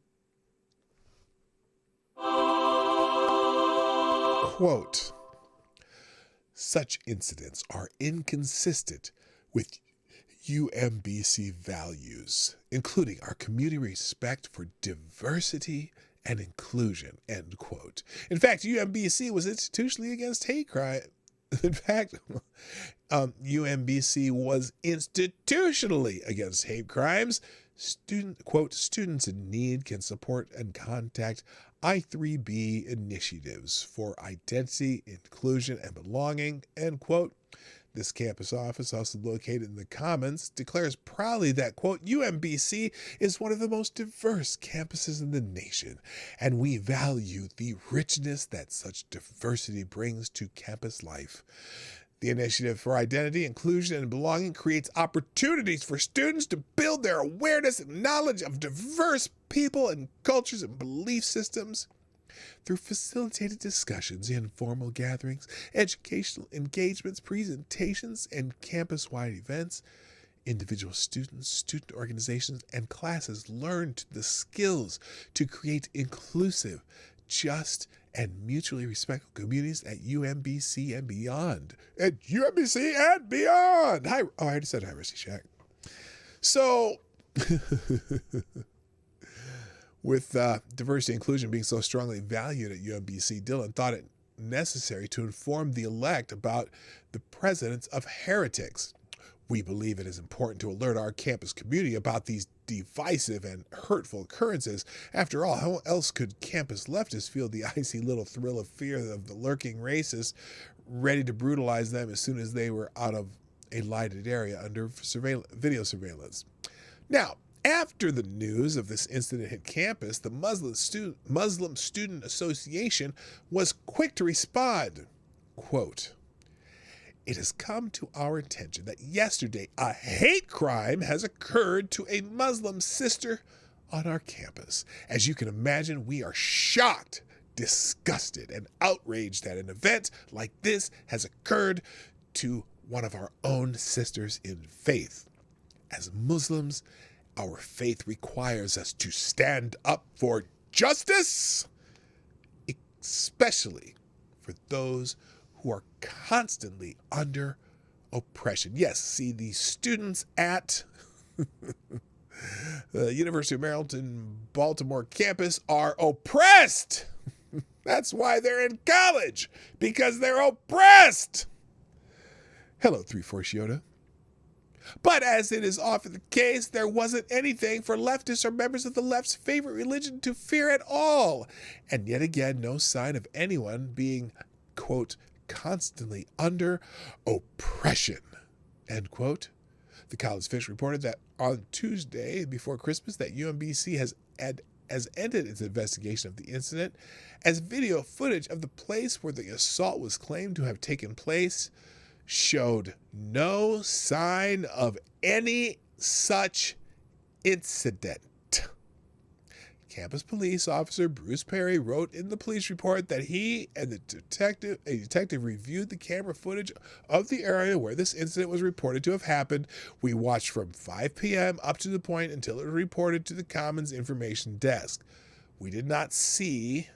Quote, such incidents are inconsistent with UMBC values, including our community respect for diversity and inclusion, end quote. In fact, UMBC was institutionally against hate crime. In fact, UMBC was institutionally against hate crimes. Students in need can support and contact I3B initiatives for identity, inclusion, and belonging, end quote. This campus office, also located in the Commons, declares proudly that, quote, UMBC is one of the most diverse campuses in the nation, and we value the richness that such diversity brings to campus life. The Initiative for Identity, Inclusion, and Belonging creates opportunities for students to build their awareness and knowledge of diverse people and cultures and belief systems. Through facilitated discussions, informal gatherings, educational engagements, presentations, and campus-wide events, individual students, student organizations, and classes learn the skills to create inclusive, just, and mutually respectful communities at UMBC and beyond. At UMBC and beyond! Hi, I already said hi, Rusty Shaq. So... With diversity and inclusion being so strongly valued at UMBC, Dylan thought it necessary to inform the elect about the presence of heretics. We believe it is important to alert our campus community about these divisive and hurtful occurrences. After all, how else could campus leftists feel the icy little thrill of fear of the lurking racists ready to brutalize them as soon as they were out of a lighted area under video surveillance? Now, after the news of this incident hit campus, the Muslim Student Association was quick to respond. Quote, "It has come to our attention that yesterday a hate crime has occurred to a Muslim sister on our campus. As you can imagine, we are shocked, disgusted, and outraged that an event like this has occurred to one of our own sisters in faith. As Muslims, our faith requires us to stand up for justice, especially for those who are constantly under oppression." Yes, see, the students at the University of Maryland in Baltimore campus are oppressed. That's why they're in college, because they're oppressed. Hello, 3-4 Yoda. But as it is often the case, there wasn't anything for leftists or members of the left's favorite religion to fear at all. And yet again, no sign of anyone being, quote, constantly under oppression, end quote. The College Fish reported that on Tuesday before Christmas that UMBC has ended its investigation of the incident, as video footage of the place where the assault was claimed to have taken place showed no sign of any such incident. Campus police officer Bruce Perry wrote in the police report that he and a detective reviewed the camera footage of the area where this incident was reported to have happened. We watched from 5 p.m. up to the point until it was reported to the Commons Information Desk. We did not see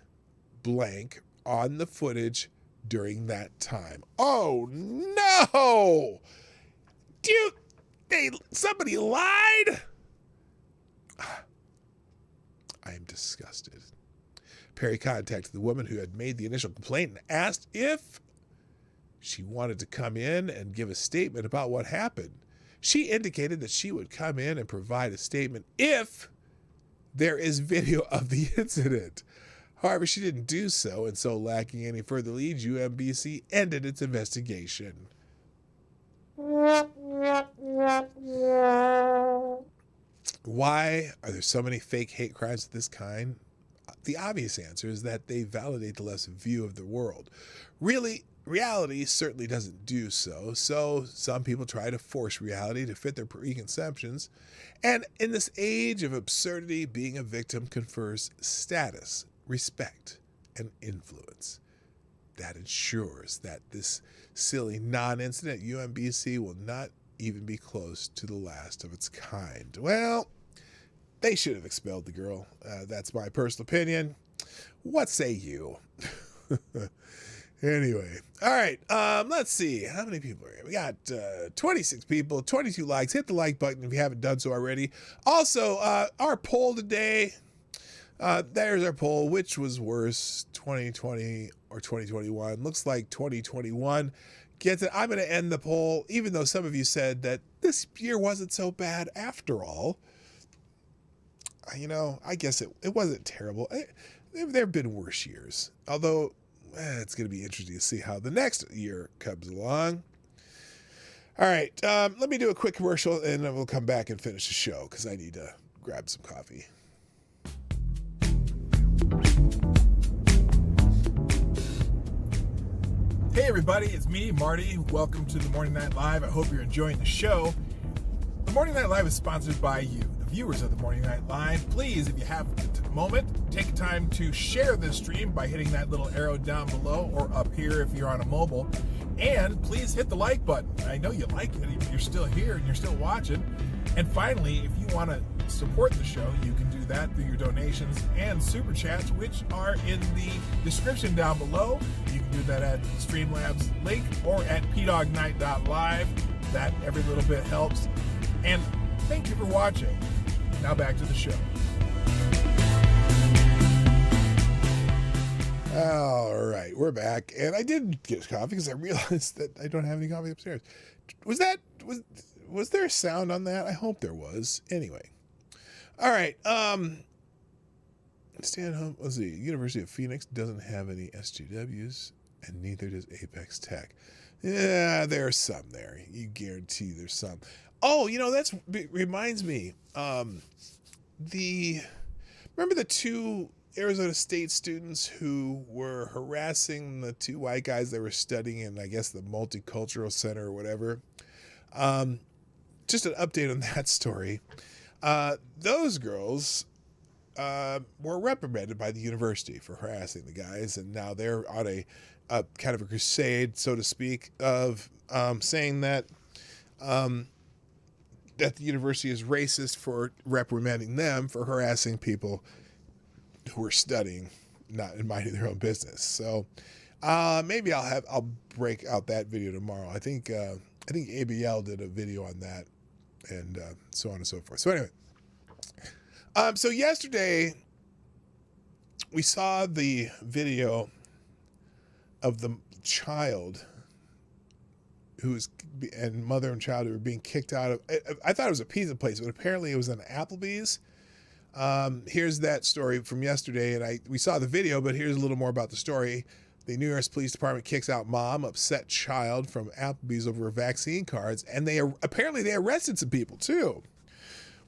blank on the footage during that time. Oh no! Somebody lied? I am disgusted. Perry contacted the woman who had made the initial complaint and asked if she wanted to come in and give a statement about what happened. She indicated that she would come in and provide a statement if there is video of the incident. However, she didn't do so, and so lacking any further leads, UMBC ended its investigation. Why are there so many fake hate crimes of this kind? The obvious answer is that they validate the left's view of the world. Reality certainly doesn't do so, so some people try to force reality to fit their preconceptions. And in this age of absurdity, being a victim confers status, respect, and influence. That ensures that this silly non-incident UMBC will not even be close to the last of its kind. Well, they should have expelled the girl. That's my personal opinion. What say you? Anyway, all right, let's see. How many people are here? We got 26 people, 22 likes. Hit the like button if you haven't done so already. Also, our poll today, there's our poll. Which was worse, 2020 or 2021? Looks like 2021 gets it. I'm going to end the poll, even though some of you said that this year wasn't so bad after all. You know, I guess it wasn't terrible. There have been worse years, although it's going to be interesting to see how the next year comes along. All right, let me do a quick commercial and then we'll come back and finish the show because I need to grab some coffee.
Hey everybody, it's me, Marty. Welcome to the Morning Night Live. I hope you're enjoying the show. The Morning Night Live is sponsored by you, the viewers of the Morning Night Live. Please, if you have a moment, take time to share this stream by hitting that little arrow down below or up here if you're on a mobile. And please hit the like button. I know you like it, you're still here and you're still watching. And finally, if you want to support the show, you can do that through your donations and SuperChats, which are in the description down below. You can do that at Streamlabs link or at PDawgKnight.live. That every little bit helps. And thank you for watching. Now back to the show.
All right, we're back. And I did get coffee because I realized that I don't have any coffee upstairs. Was there a sound on that? I hope there was. Anyway. All right. Stay at home. Let's see. University of Phoenix doesn't have any SGWs, and neither does Apex Tech. Yeah, there's some there. You guarantee there's some. Oh, that reminds me. Remember the two Arizona State students who were harassing the two white guys that were studying in, I guess, the Multicultural Center or whatever? Just an update on that story. Those girls were reprimanded by the university for harassing the guys, and now they're on a kind of a crusade, so to speak, of saying that that the university is racist for reprimanding them for harassing people who are studying, not minding their own business. So maybe I'll break out that video tomorrow. I think ABL did a video on that, and so on and so forth. So anyway, so yesterday we saw the video of the child and mother and child who were being kicked out of. I thought it was a pizza place, but apparently it was an Applebee's. Here's that story from yesterday, and we saw the video, but here's a little more about the story. The New York Police Department kicks out mom, upset child from Applebee's over vaccine cards, and they arrested some people too.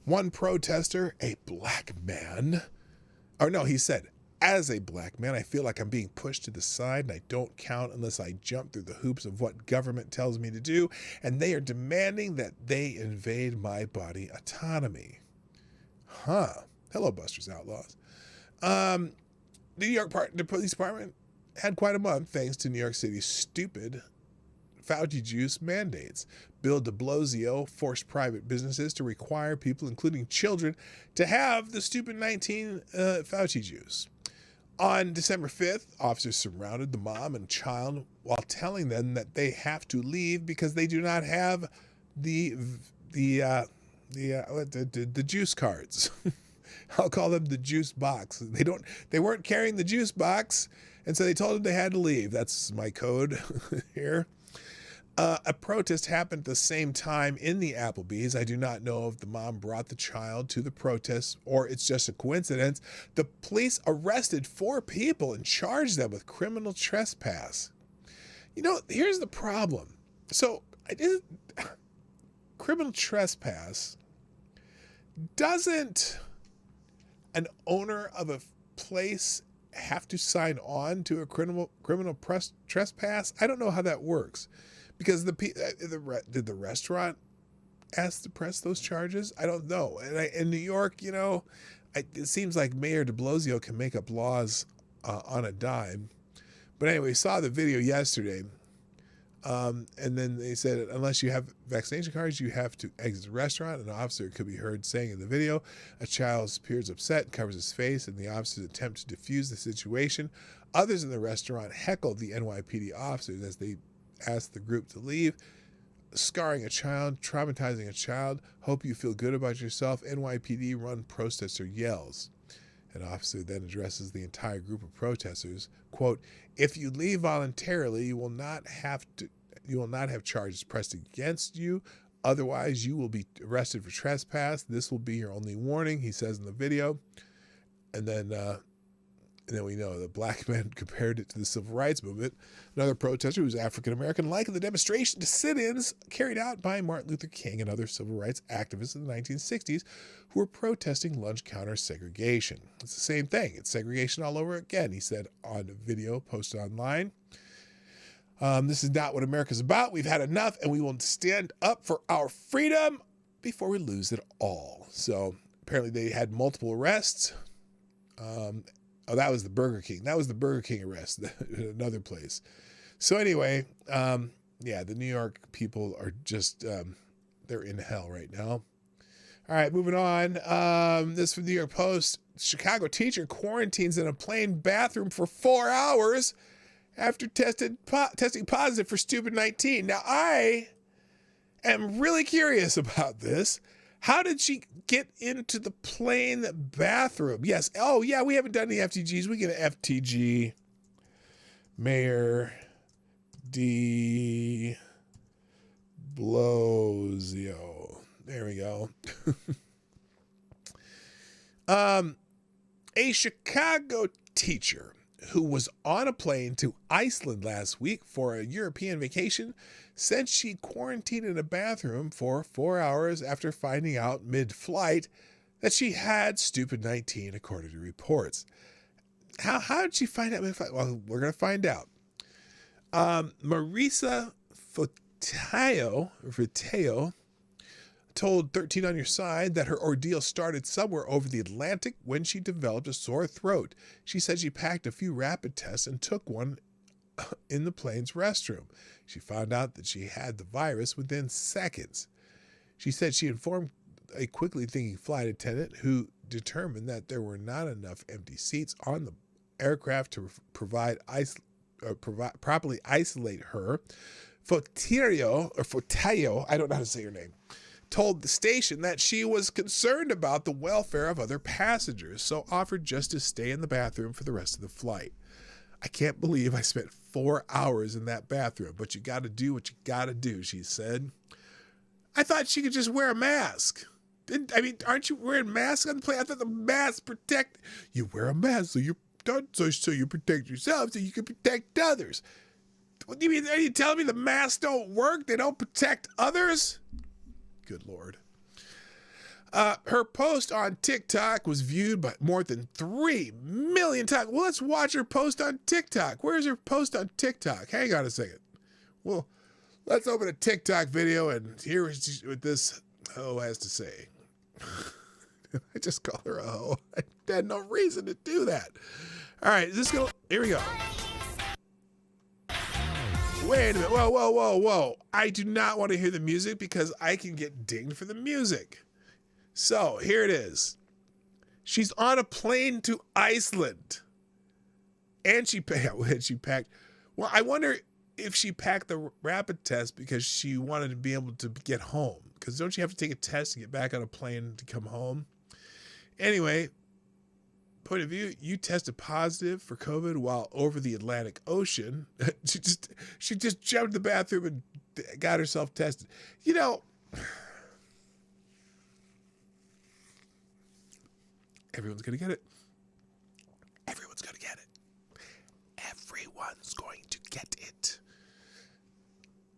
One protester, a black man, he said, as a black man, I feel like I'm being pushed to the side and I don't count unless I jump through the hoops of what government tells me to do, and they are demanding that they invade my body autonomy. Huh. Hello, Busters Outlaws. The police department had quite a month thanks to New York City's stupid Fauci juice mandates. Bill de Blasio forced private businesses to require people, including children, to have the stupid 19 Fauci juice. On December 5th, officers surrounded the mom and child while telling them that they have to leave because they do not have the juice cards. I'll call them the juice box. They weren't carrying the juice box, and so they told them they had to leave. That's my code here. A protest happened at the same time in the Applebee's. I do not know if the mom brought the child to the protest or it's just a coincidence. The police arrested 4 people and charged them with criminal trespass. Here's the problem. So criminal trespass, doesn't an owner of a place have to sign on to a criminal trespass? I don't know how that works. Because did the restaurant ask to press those charges? I don't know. And in New York, it seems like Mayor de Blasio can make up laws on a dime. But anyway, we saw the video yesterday. And then they said, unless you have vaccination cards, you have to exit the restaurant. An officer could be heard saying in the video, a child appears upset and covers his face, and the officers attempt to defuse the situation. Others in the restaurant heckled the NYPD officers as they asked the group to leave. Scarring a child, traumatizing a child. Hope you feel good about yourself. NYPD run protester yells. An officer then addresses the entire group of protesters. Quote, if you leave voluntarily, you will not have charges pressed against you. Otherwise, you will be arrested for trespass. This will be your only warning, he says in the video. And then And then we know the black men compared it to the civil rights movement. Another protester who was African-American likened the demonstration to sit-ins carried out by Martin Luther King and other civil rights activists in the 1960s who were protesting lunch counter segregation. It's the same thing. It's segregation all over again, he said on a video posted online. This is not what America's about. We've had enough, and we will stand up for our freedom before we lose it all. So apparently they had multiple arrests. Oh, that was the Burger King. That was the Burger King arrest in another place. So anyway, yeah, the New York people are just, they're in hell right now. All right, moving on. This from the New York Post. Chicago teacher quarantines in a plane bathroom for 4 hours after testing positive for stupid 19. Now, I am really curious about this. How did she get into the plane bathroom? Yes. Oh, yeah, we haven't done any FTGs. We get an FTG. Mayor de Blasio. There we go. A Chicago teacher who was on a plane to Iceland last week for a European vacation said she quarantined in a bathroom for 4 hours after finding out mid-flight that she had stupid 19, according to reports. How did she find out mid-flight? Well, we're going to find out. Marisa Foteo told 13 on Your Side that her ordeal started somewhere over the Atlantic when she developed a sore throat. She said she packed a few rapid tests and took one in the plane's restroom. She found out that she had the virus within seconds. She said she informed a quickly thinking flight attendant who determined that there were not enough empty seats on the aircraft to properly isolate her. Foteo, I don't know how to say her name, told the station that she was concerned about the welfare of other passengers, so offered just to stay in the bathroom for the rest of the flight. I can't believe I spent 4 hours in that bathroom, but you got to do what you got to do, she said. I thought she could just wear a mask. Aren't you wearing masks on the plane? I thought the masks protect. You wear a mask so you protect yourself so you can protect others. What do you mean? Are you telling me the masks don't work? They don't protect others? Good Lord. Her post on TikTok was viewed by more than 3 million times. Well, let's watch her post on TikTok. Where's her post on TikTok? Hang on a second. Well, let's open a TikTok video and hear what this hoe has to say. I just call her a hoe. I had no reason to do that. All right, here we go. Wait a minute. Whoa. I do not want to hear the music because I can get dinged for the music. So here it is. She's on a plane to Iceland. And she packed. Well, I wonder if she packed the rapid test because she wanted to be able to get home. Because don't you have to take a test to get back on a plane to come home? Anyway, point of view, you tested positive for COVID while over the Atlantic Ocean. she just jumped in the bathroom and got herself tested. You know, everyone's going to get it. Everyone's going to get it. Everyone's going to get it.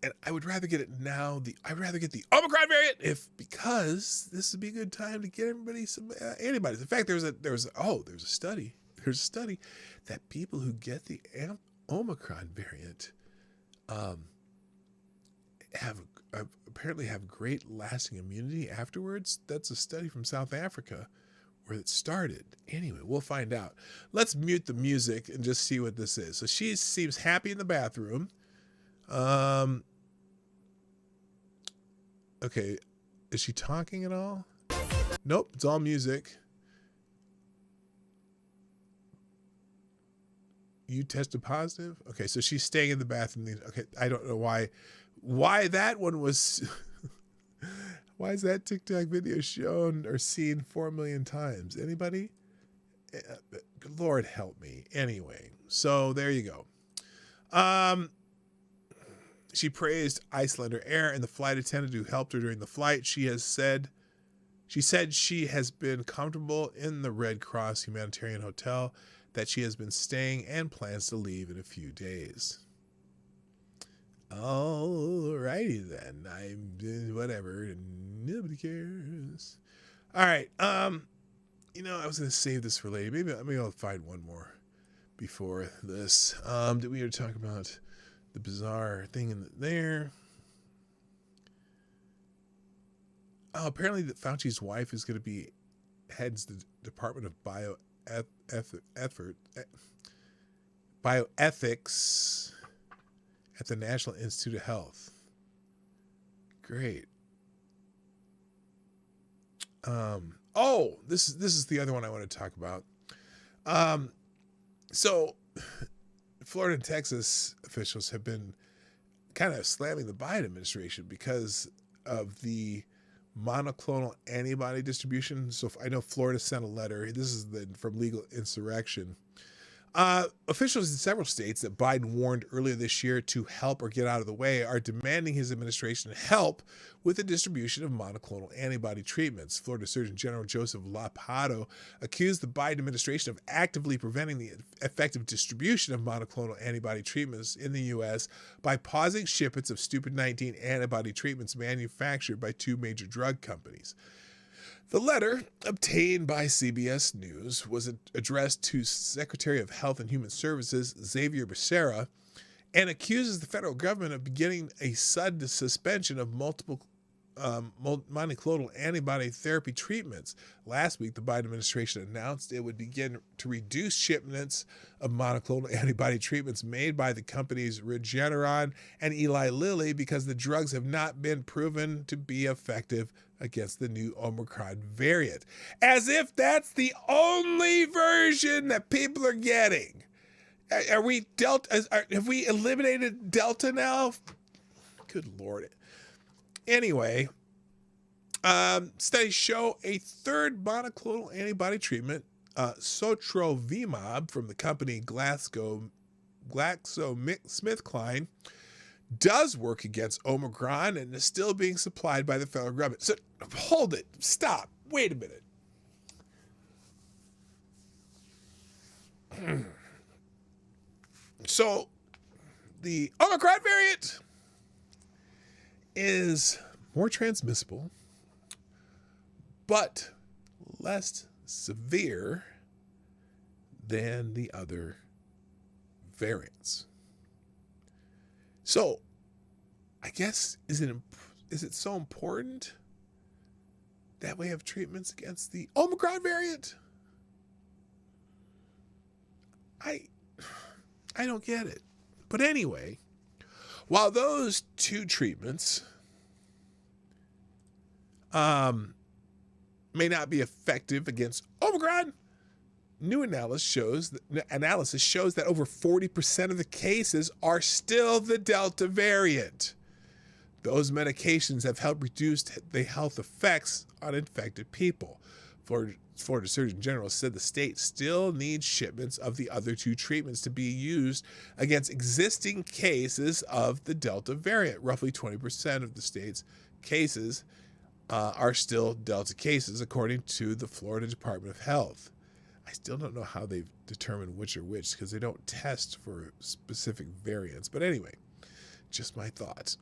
And I would rather get it now. I'd rather get the Omicron variant because this would be a good time to get everybody some antibodies. In fact, there's a study. There's a study that people who get the Omicron variant apparently have great lasting immunity afterwards. That's a study from South Africa where it started. Anyway, we'll find out. Let's mute the music and just see what this is. So she seems happy in the bathroom. Okay, is she talking at all? Nope, it's all music. You tested positive? Okay, so she's staying in the bathroom. Okay, I don't know why that one was... Why is that TikTok video shown or seen 4 million times? Anybody? Lord help me. Anyway, so there you go. She praised Icelander Air and the flight attendant who helped her during the flight. She said she has been comfortable in the Red Cross humanitarian hotel that she has been staying and plans to leave in a few days. Alrighty then. I'm whatever. Nobody cares. All right. You know, I was gonna save this for later. Maybe I'll find one more before this. Did we ever talk about the bizarre thing in there? Oh, apparently that Fauci's wife is gonna be heads the Department of Bioethics at the National Institute of Health. Great. This is the other one I want to talk about. So Florida and Texas officials have been kind of slamming the Biden administration because of the monoclonal antibody distribution. So I know Florida sent a letter. This is from Legal Insurrection. Officials in several states that Biden warned earlier this year to help or get out of the way are demanding his administration help with the distribution of monoclonal antibody treatments. Florida Surgeon General Joseph Ladapo accused the Biden administration of actively preventing the effective distribution of monoclonal antibody treatments in the U.S. by pausing shipments of Stupid-19 antibody treatments manufactured by two major drug companies. The letter, obtained by CBS News, was addressed to Secretary of Health and Human Services Xavier Becerra and accuses the federal government of beginning a sudden suspension of multiple monoclonal antibody therapy treatments. Last week, the Biden administration announced it would begin to reduce shipments of monoclonal antibody treatments made by the companies Regeneron and Eli Lilly because the drugs have not been proven to be effective against the new Omicron variant. As if that's the only version that people are getting. Are we Delta? Have we eliminated Delta now? Good Lord. Anyway, studies show a third monoclonal antibody treatment, Sotrovimab, from the company GlaxoSmithKline, does work against Omicron and is still being supplied by the federal government. So hold it. Stop. Wait a minute. So the Omicron variant is more transmissible, but less severe than the other variants. So, I guess, is it so important that we have treatments against the Omicron variant? I don't get it. But anyway, while those two treatments may not be effective against Omicron, new analysis shows that over 40% of the cases are still the Delta variant. Those medications have helped reduce the health effects on infected people. Florida Surgeon General said the state still needs shipments of the other two treatments to be used against existing cases of the Delta variant. Roughly 20% of the state's cases are still Delta cases, according to the Florida Department of Health. I still don't know how they've determined which are which because they don't test for specific variants. But anyway, just my thoughts.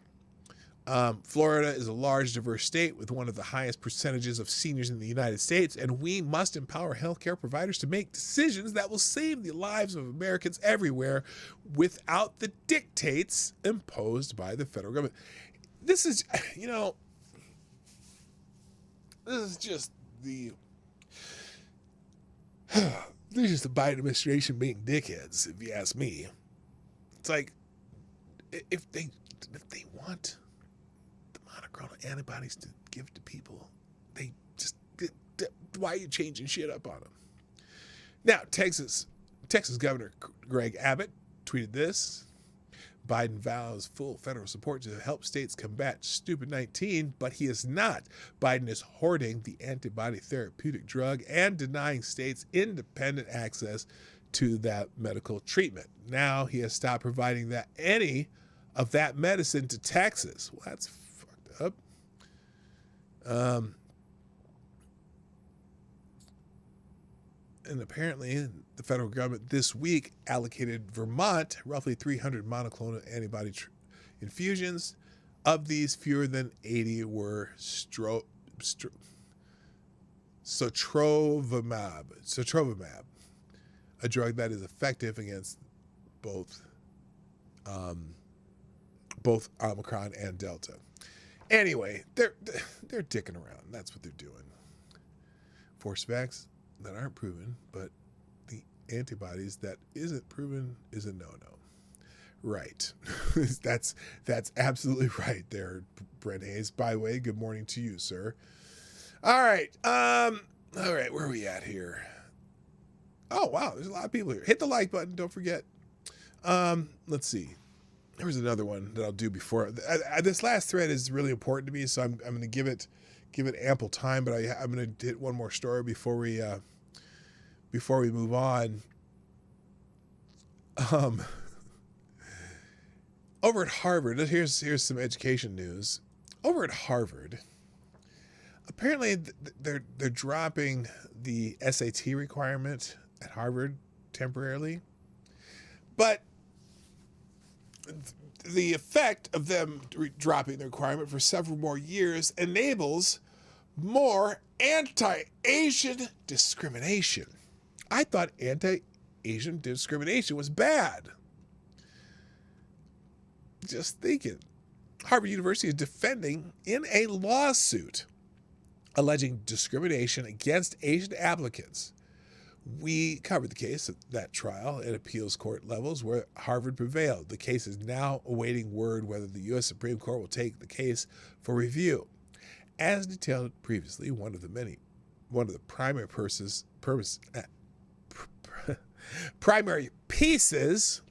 Florida is a large, diverse state with one of the highest percentages of seniors in the United States, and we must empower healthcare providers to make decisions that will save the lives of Americans everywhere without the dictates imposed by the federal government. This is, this is just the Biden administration being dickheads, if you ask me. It's like, if they want the monoclonal antibodies to give to people, they just, why are you changing shit up on them? Now, Texas Governor Greg Abbott tweeted this. Biden vows full federal support to help states combat Stupid-19, but he is not. Biden is hoarding the antibody therapeutic drug and denying states independent access to that medical treatment. Now he has stopped providing any of that medicine to Texas. Well, that's fucked up. And apparently, the federal government this week allocated Vermont roughly 300 monoclonal antibody infusions. Of these, fewer than 80 were sotrovimab, a drug that is effective against both Omicron and Delta. Anyway, they're dicking around. That's what they're doing. Forced vax that aren't proven, but the antibodies that isn't proven is a no-no. Right. That's absolutely right there, Brent Hayes. By the way, good morning to you, sir. All right. Where are we at here? Oh, wow. There's a lot of people here. Hit the like button. Don't forget. Let's see. There was another one that I'll do before. This last thread is really important to me, so I'm going to give it ample time, but I'm going to hit one more story before we move on. Over at Harvard, here's some education news. Over at Harvard, apparently they're dropping the SAT requirement at Harvard temporarily, but the effect of them dropping the requirement for several more years enables more anti-Asian discrimination. I thought anti-Asian discrimination was bad. Just thinking. Harvard University is defending in a lawsuit alleging discrimination against Asian applicants. We covered the case at that trial at appeals court levels where Harvard prevailed. The case is now awaiting word whether the U.S. Supreme Court will take the case for review. As detailed previously, one of the primary primary pieces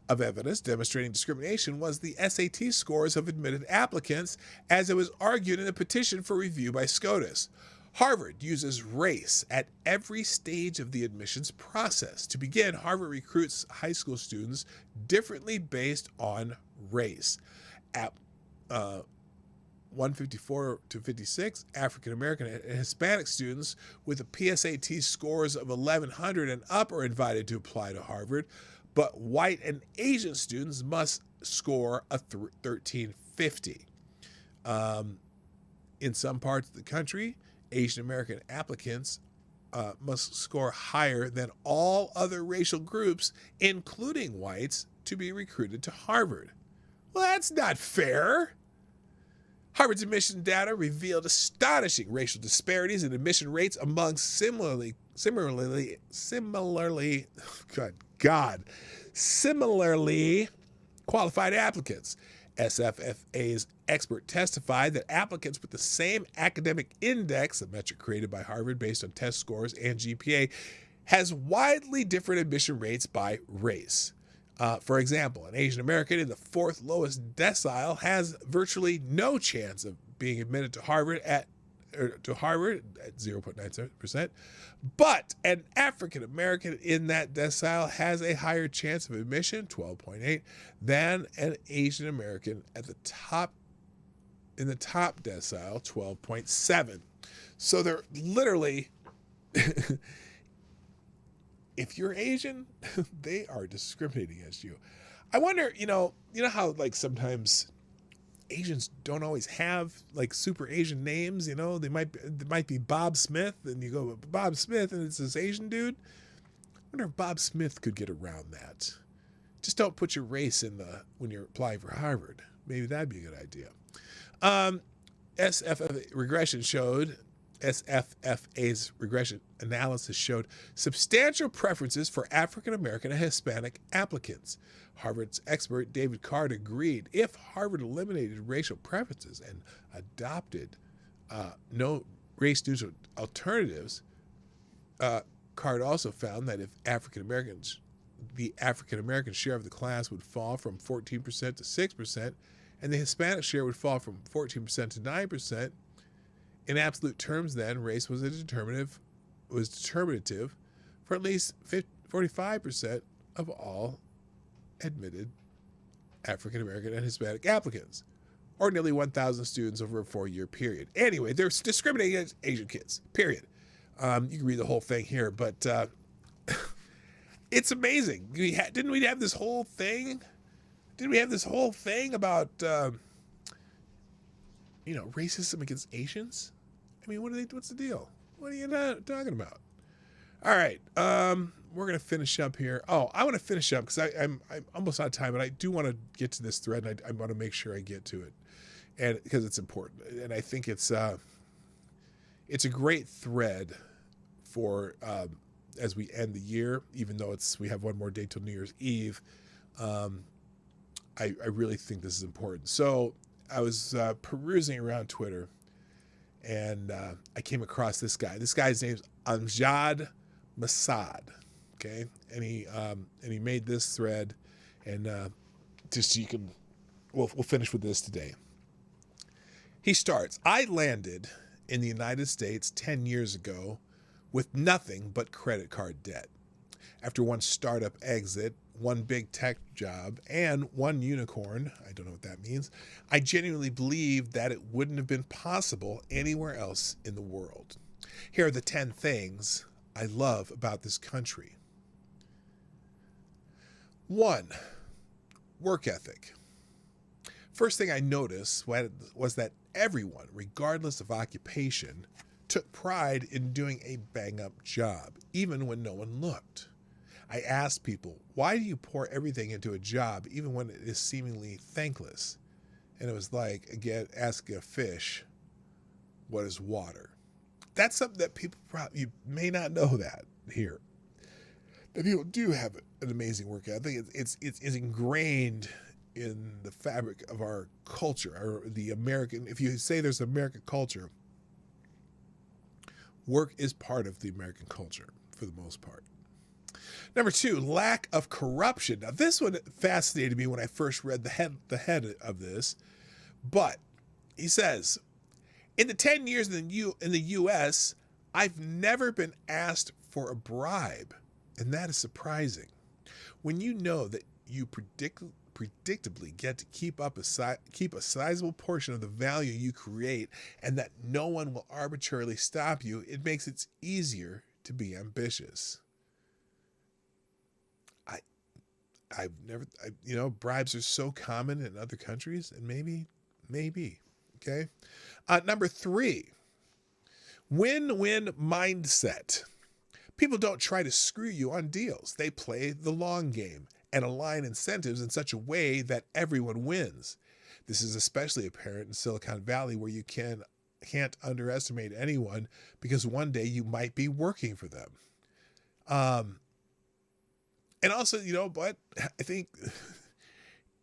of evidence demonstrating discrimination was the SAT scores of admitted applicants, as it was argued in a petition for review by SCOTUS. Harvard uses race at every stage of the admissions process. To begin, Harvard recruits high school students differently based on race. At 154 to 56, African American and Hispanic students with a PSAT scores of 1100 and up are invited to apply to Harvard, but white and Asian students must score a 1350. In some parts of the country, Asian American applicants must score higher than all other racial groups, including whites, to be recruited to Harvard. Well, that's not fair. Harvard's admission data revealed astonishing racial disparities in admission rates among similarly qualified applicants. SFFA's expert testified that applicants with the same academic index, a metric created by Harvard based on test scores and GPA, has widely different admission rates by race. For example, an Asian American in the fourth lowest decile has virtually no chance of being admitted to Harvard at 0.97%, but an African American in that decile has a higher chance of admission, 12.8, than an Asian American at the top decile, 12.7. So they're literally if you're Asian, they are discriminating against you. I wonder, you know how like sometimes Asians don't always have like super Asian names, you know, they might be Bob Smith, and you go Bob Smith and it's this Asian dude. I wonder if Bob Smith could get around that. Just don't put your race in when you're applying for Harvard. Maybe that'd be a good idea. SFFA's regression analysis showed substantial preferences for African American and Hispanic applicants. Harvard's expert David Card agreed if Harvard eliminated racial preferences and adopted no race-neutral alternatives, Card also found that if the African American share of the class would fall from 14% to 6%, and the Hispanic share would fall from 14% to 9%. In absolute terms, then, race was determinative for at least 45% of all admitted African American and Hispanic applicants, or nearly 1,000 students over a 4-year period. Anyway, they're discriminating against Asian kids, period. You can read the whole thing here, but it's amazing. Didn't we have this whole thing? Didn't we have this whole thing about racism against Asians? I mean, what's the deal? What are you talking about? All right, we're gonna finish up here. Oh, I want to finish up because I'm almost out of time, and I do want to get to this thread, and I want to make sure I get to it, and because it's important, and I think it's a great thread for as we end the year, even though we have one more day till New Year's Eve. I really think this is important. So I was perusing around Twitter, and I came across this guy. This guy's name's Amjad Masad. Okay, and he made this thread, and just so you can, we'll finish with this today. He starts, I landed in the United States 10 years ago with nothing but credit card debt. After one startup exit, one big tech job, and one unicorn, I don't know what that means, I genuinely believed that it wouldn't have been possible anywhere else in the world. Here are the 10 things I love about this country. 1, work ethic. First thing I noticed was that everyone, regardless of occupation, took pride in doing a bang-up job, even when no one looked. I asked people, why do you pour everything into a job, even when it is seemingly thankless? And it was like, again, asking a fish, what is water? That's something that people you may not know that here. That people do have an amazing work ethic. It's ingrained in the fabric of our culture, or the American. If you say there's American culture, work is part of the American culture for the most part. Number 2, lack of corruption. Now, this one fascinated me when I first read the head of this. But he says, in the 10 years in the U.S., I've never been asked for a bribe, and that is surprising. When you know that you predictably get to keep a sizable portion of the value you create, and that no one will arbitrarily stop you, it makes it easier to be ambitious. Bribes are so common in other countries, and maybe, okay. Number 3, win-win mindset. People don't try to screw you on deals. They play the long game and align incentives in such a way that everyone wins. This is especially apparent in Silicon Valley, where you can't underestimate anyone, because one day you might be working for them. And also, but I think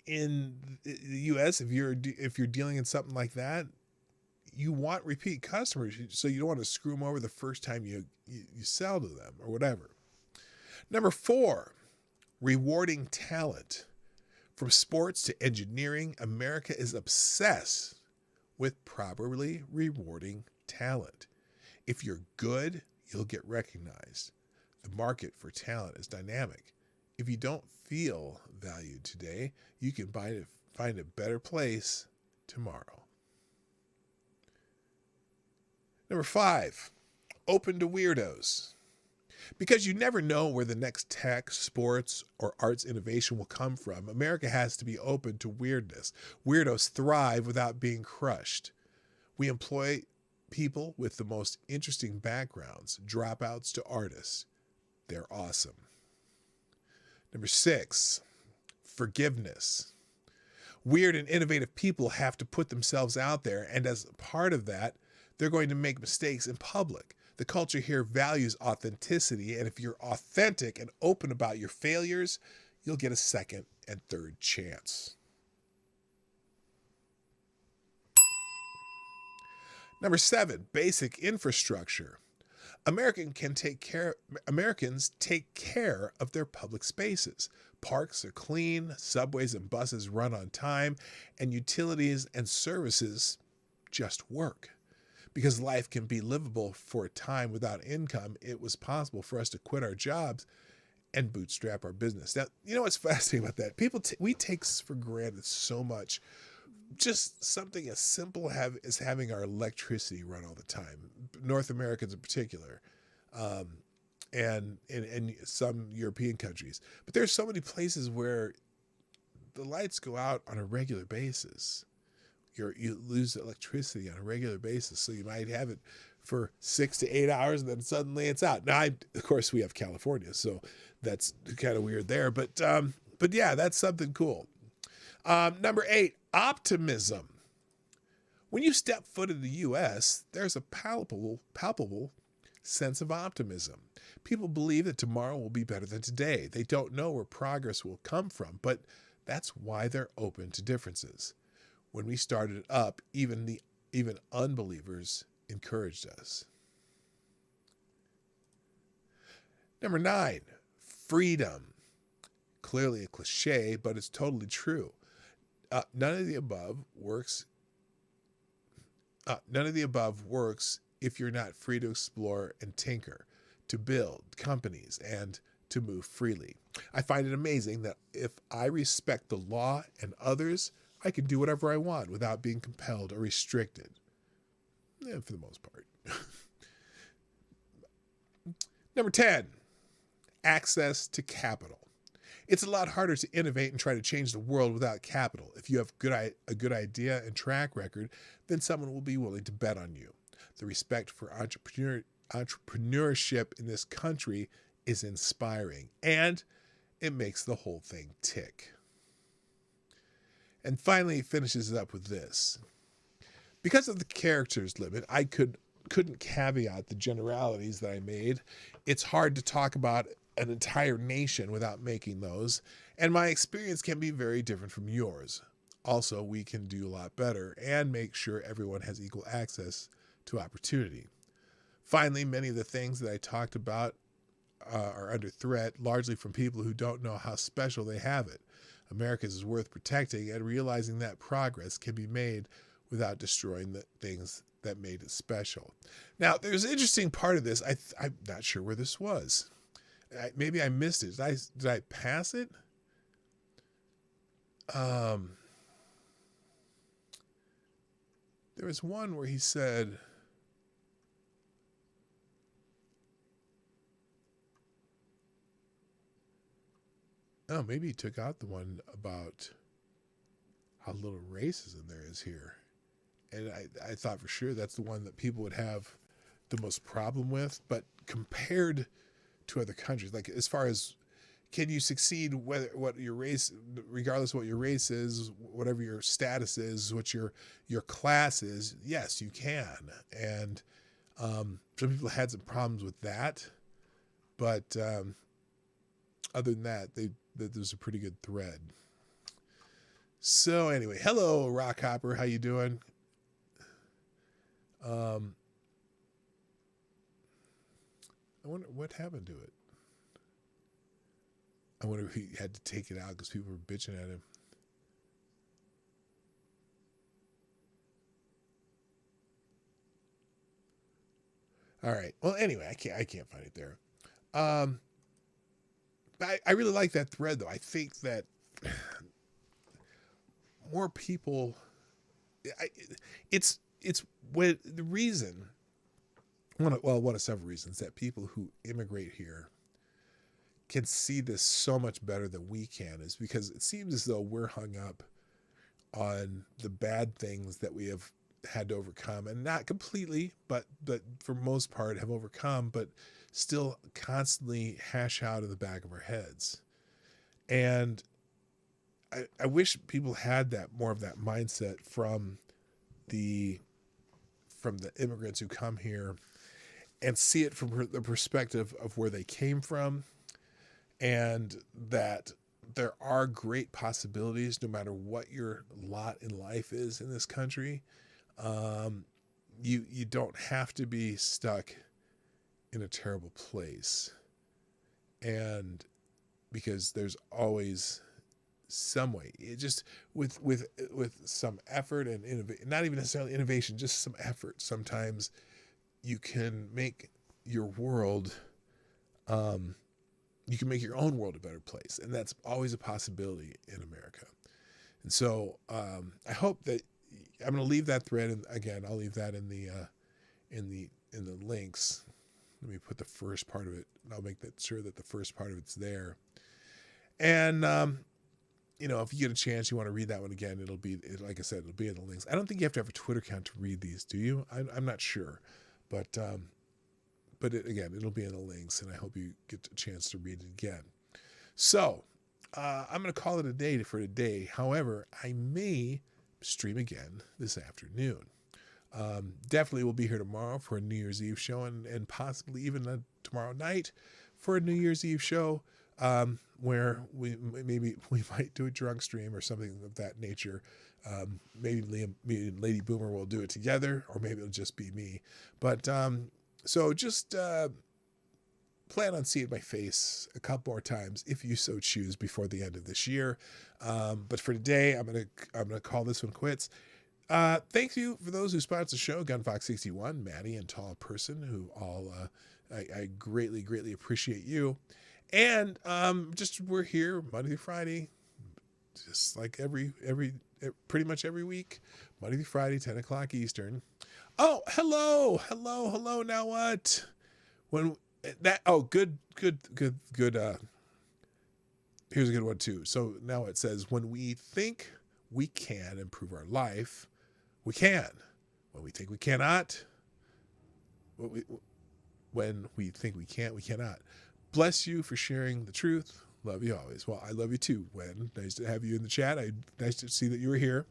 in the U.S., if you're dealing in something like that, you want repeat customers, so you don't want to screw them over the first time you sell to them or whatever. Number 4, rewarding talent. From sports to engineering, America is obsessed with properly rewarding talent. If you're good, you'll get recognized. The market for talent is dynamic. If you don't feel valued today, you can find a better place tomorrow. Number 5, open to weirdos. Because you never know where the next tech, sports, or arts innovation will come from, America has to be open to weirdness. Weirdos thrive without being crushed. We employ people with the most interesting backgrounds, dropouts to artists. They're awesome. Number 6, forgiveness. Weird and innovative people have to put themselves out there, and as part of that, they're going to make mistakes in public. The culture here values authenticity, and if you're authentic and open about your failures, you'll get a second and third chance. Number 7, basic infrastructure. Americans take care of their public spaces. Parks are clean, subways and buses run on time, and utilities and services just work. Because life can be livable for a time without income, it was possible for us to quit our jobs and bootstrap our business. Now, you know what's fascinating about that? We take for granted so much. Just something as simple as having our electricity run all the time. North Americans in particular. and some European countries. But there's so many places where the lights go out on a regular basis. You lose electricity on a regular basis, so you might have it for 6 to 8 hours, and then suddenly it's out. Now, of course, we have California, so that's kind of weird there. But yeah, that's something cool. Number 8, optimism. When you step foot in the U.S., there's a palpable sense of optimism. People believe that tomorrow will be better than today. They don't know where progress will come from, but that's why they're open to differences. When we started up, even unbelievers encouraged us. Number 9, freedom. Clearly a cliche, but it's totally true. None of the above works. None of the above works if you're not free to explore and tinker, to build companies, and to move freely. I find it amazing that if I respect the law and others, I can do whatever I want without being compelled or restricted. For the most part. Number 10, access to capital. It's a lot harder to innovate and try to change the world without capital. If you have a good idea and track record, then someone will be willing to bet on you. The respect for entrepreneurship in this country is inspiring, and it makes the whole thing tick. And finally, he finishes it up with this. Because of the characters limit, I couldn't caveat the generalities that I made. It's hard to talk about an entire nation without making those, and my experience can be very different from yours. Also, we can do a lot better and make sure everyone has equal access to opportunity. Finally, many of the things that I talked about are under threat, largely from people who don't know how special they have it. America's is worth protecting, and realizing that progress can be made without destroying the things that made it special. Now, there's an interesting part of this. I'm not sure where this was. Maybe I missed it. Did I pass it? There was one where he said, oh, maybe he took out the one about how little racism there is here. And I thought for sure that's the one that people would have the most problem with. But compared to other countries, like as far as can you succeed, what your race, regardless of what your race is, whatever your status is, what your class is, yes, you can. And some people had some problems with that, but other than that, there's a pretty good thread. So anyway, hello, Rock Hopper, how you doing? I wonder what happened to it. I wonder if he had to take it out because people were bitching at him. All right. Well, anyway, I can't find it there. But I really like that thread, though. I think that more people, it's when the reason, one of several reasons that people who immigrate here can see this so much better than we can is because it seems as though we're hung up on the bad things that we have had to overcome, and not completely, but for most part have overcome, but still constantly hash out in the back of our heads. And I wish people had more of that mindset from the immigrants who come here and see it from the perspective of where they came from, and that there are great possibilities no matter what your lot in life is in this country. You don't have to be stuck in a terrible place, and because there's always some way, it just with some effort and not even necessarily innovation, just some effort, sometimes you can make your world, you can make your own world a better place, and that's always a possibility in America. And so I hope that I'm going to leave that thread, and again, I'll leave that in the links. Let me put the first part of it. I'll make that sure that the first part of it's there. And, if you get a chance, you want to read that one again, like I said, it'll be in the links. I don't think you have to have a Twitter account to read these, do you? I'm not sure. But it'll be in the links, and I hope you get a chance to read it again. So I'm going to call it a day for today. However, I may stream again this afternoon. Definitely will be here tomorrow for a New Year's Eve show, and possibly even tomorrow night for a New Year's Eve show, where we might do a drunk stream or something of that nature. Maybe me and Lady Boomer will do it together, or maybe it'll just be me. But so just plan on seeing my face a couple more times if you so choose before the end of this year. But for today, I'm gonna call this one quits. Thank you for those who sponsor the show, Gunfox61, Maddie, and Tall Person, who all I greatly, greatly appreciate you. And we're here Monday through Friday, just like pretty much every week, Monday through Friday, 10 o'clock Eastern. Oh, hello. Now what? Good. Here's a good one too. So now it says, when we think we can improve our life, we can. When we think we cannot, when we think we can't, we cannot. Bless you for sharing the truth. Love you always. Well, I love you too, Gwen. Nice to have you in the chat. Nice to see that you were here.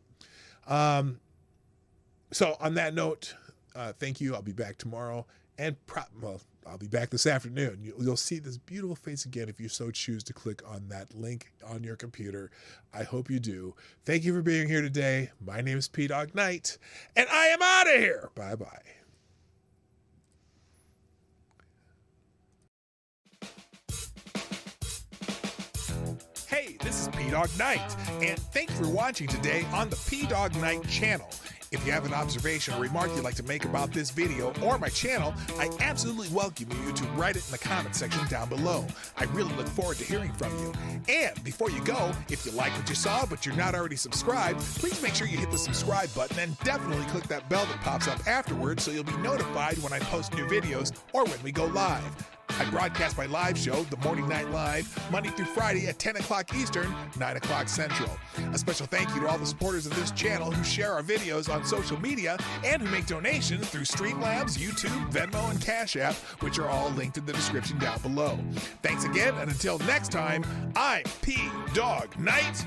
So on that note, thank you. I'll be back tomorrow, and I'll be back this afternoon. You'll see this beautiful face again if you so choose to click on that link on your computer. I hope you do. Thank you for being here today. My name is PDawgKnight, and I am out of here. Bye-bye. Hey, this is PDawgKnight, and thank you for watching today on the PDawgKnight channel. If you have an observation or remark you'd like to make about this video or my channel, I absolutely welcome you to write it in the comment section down below. I really look forward to hearing from you. And before you go, if you like what you saw but you're not already subscribed, please make sure you hit the subscribe button and definitely click that bell that pops up afterwards so you'll be notified when I post new videos or when we go live. I broadcast my live show, The Morning Night Live, Monday through Friday at 10 o'clock Eastern, 9 o'clock Central. A special thank you to all the supporters of this channel who share our videos on social media and who make donations through Streamlabs, YouTube, Venmo, and Cashapp, which are all linked in the description down below. Thanks again, and until next time, I'm PDawgKnight,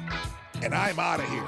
and I'm out of here.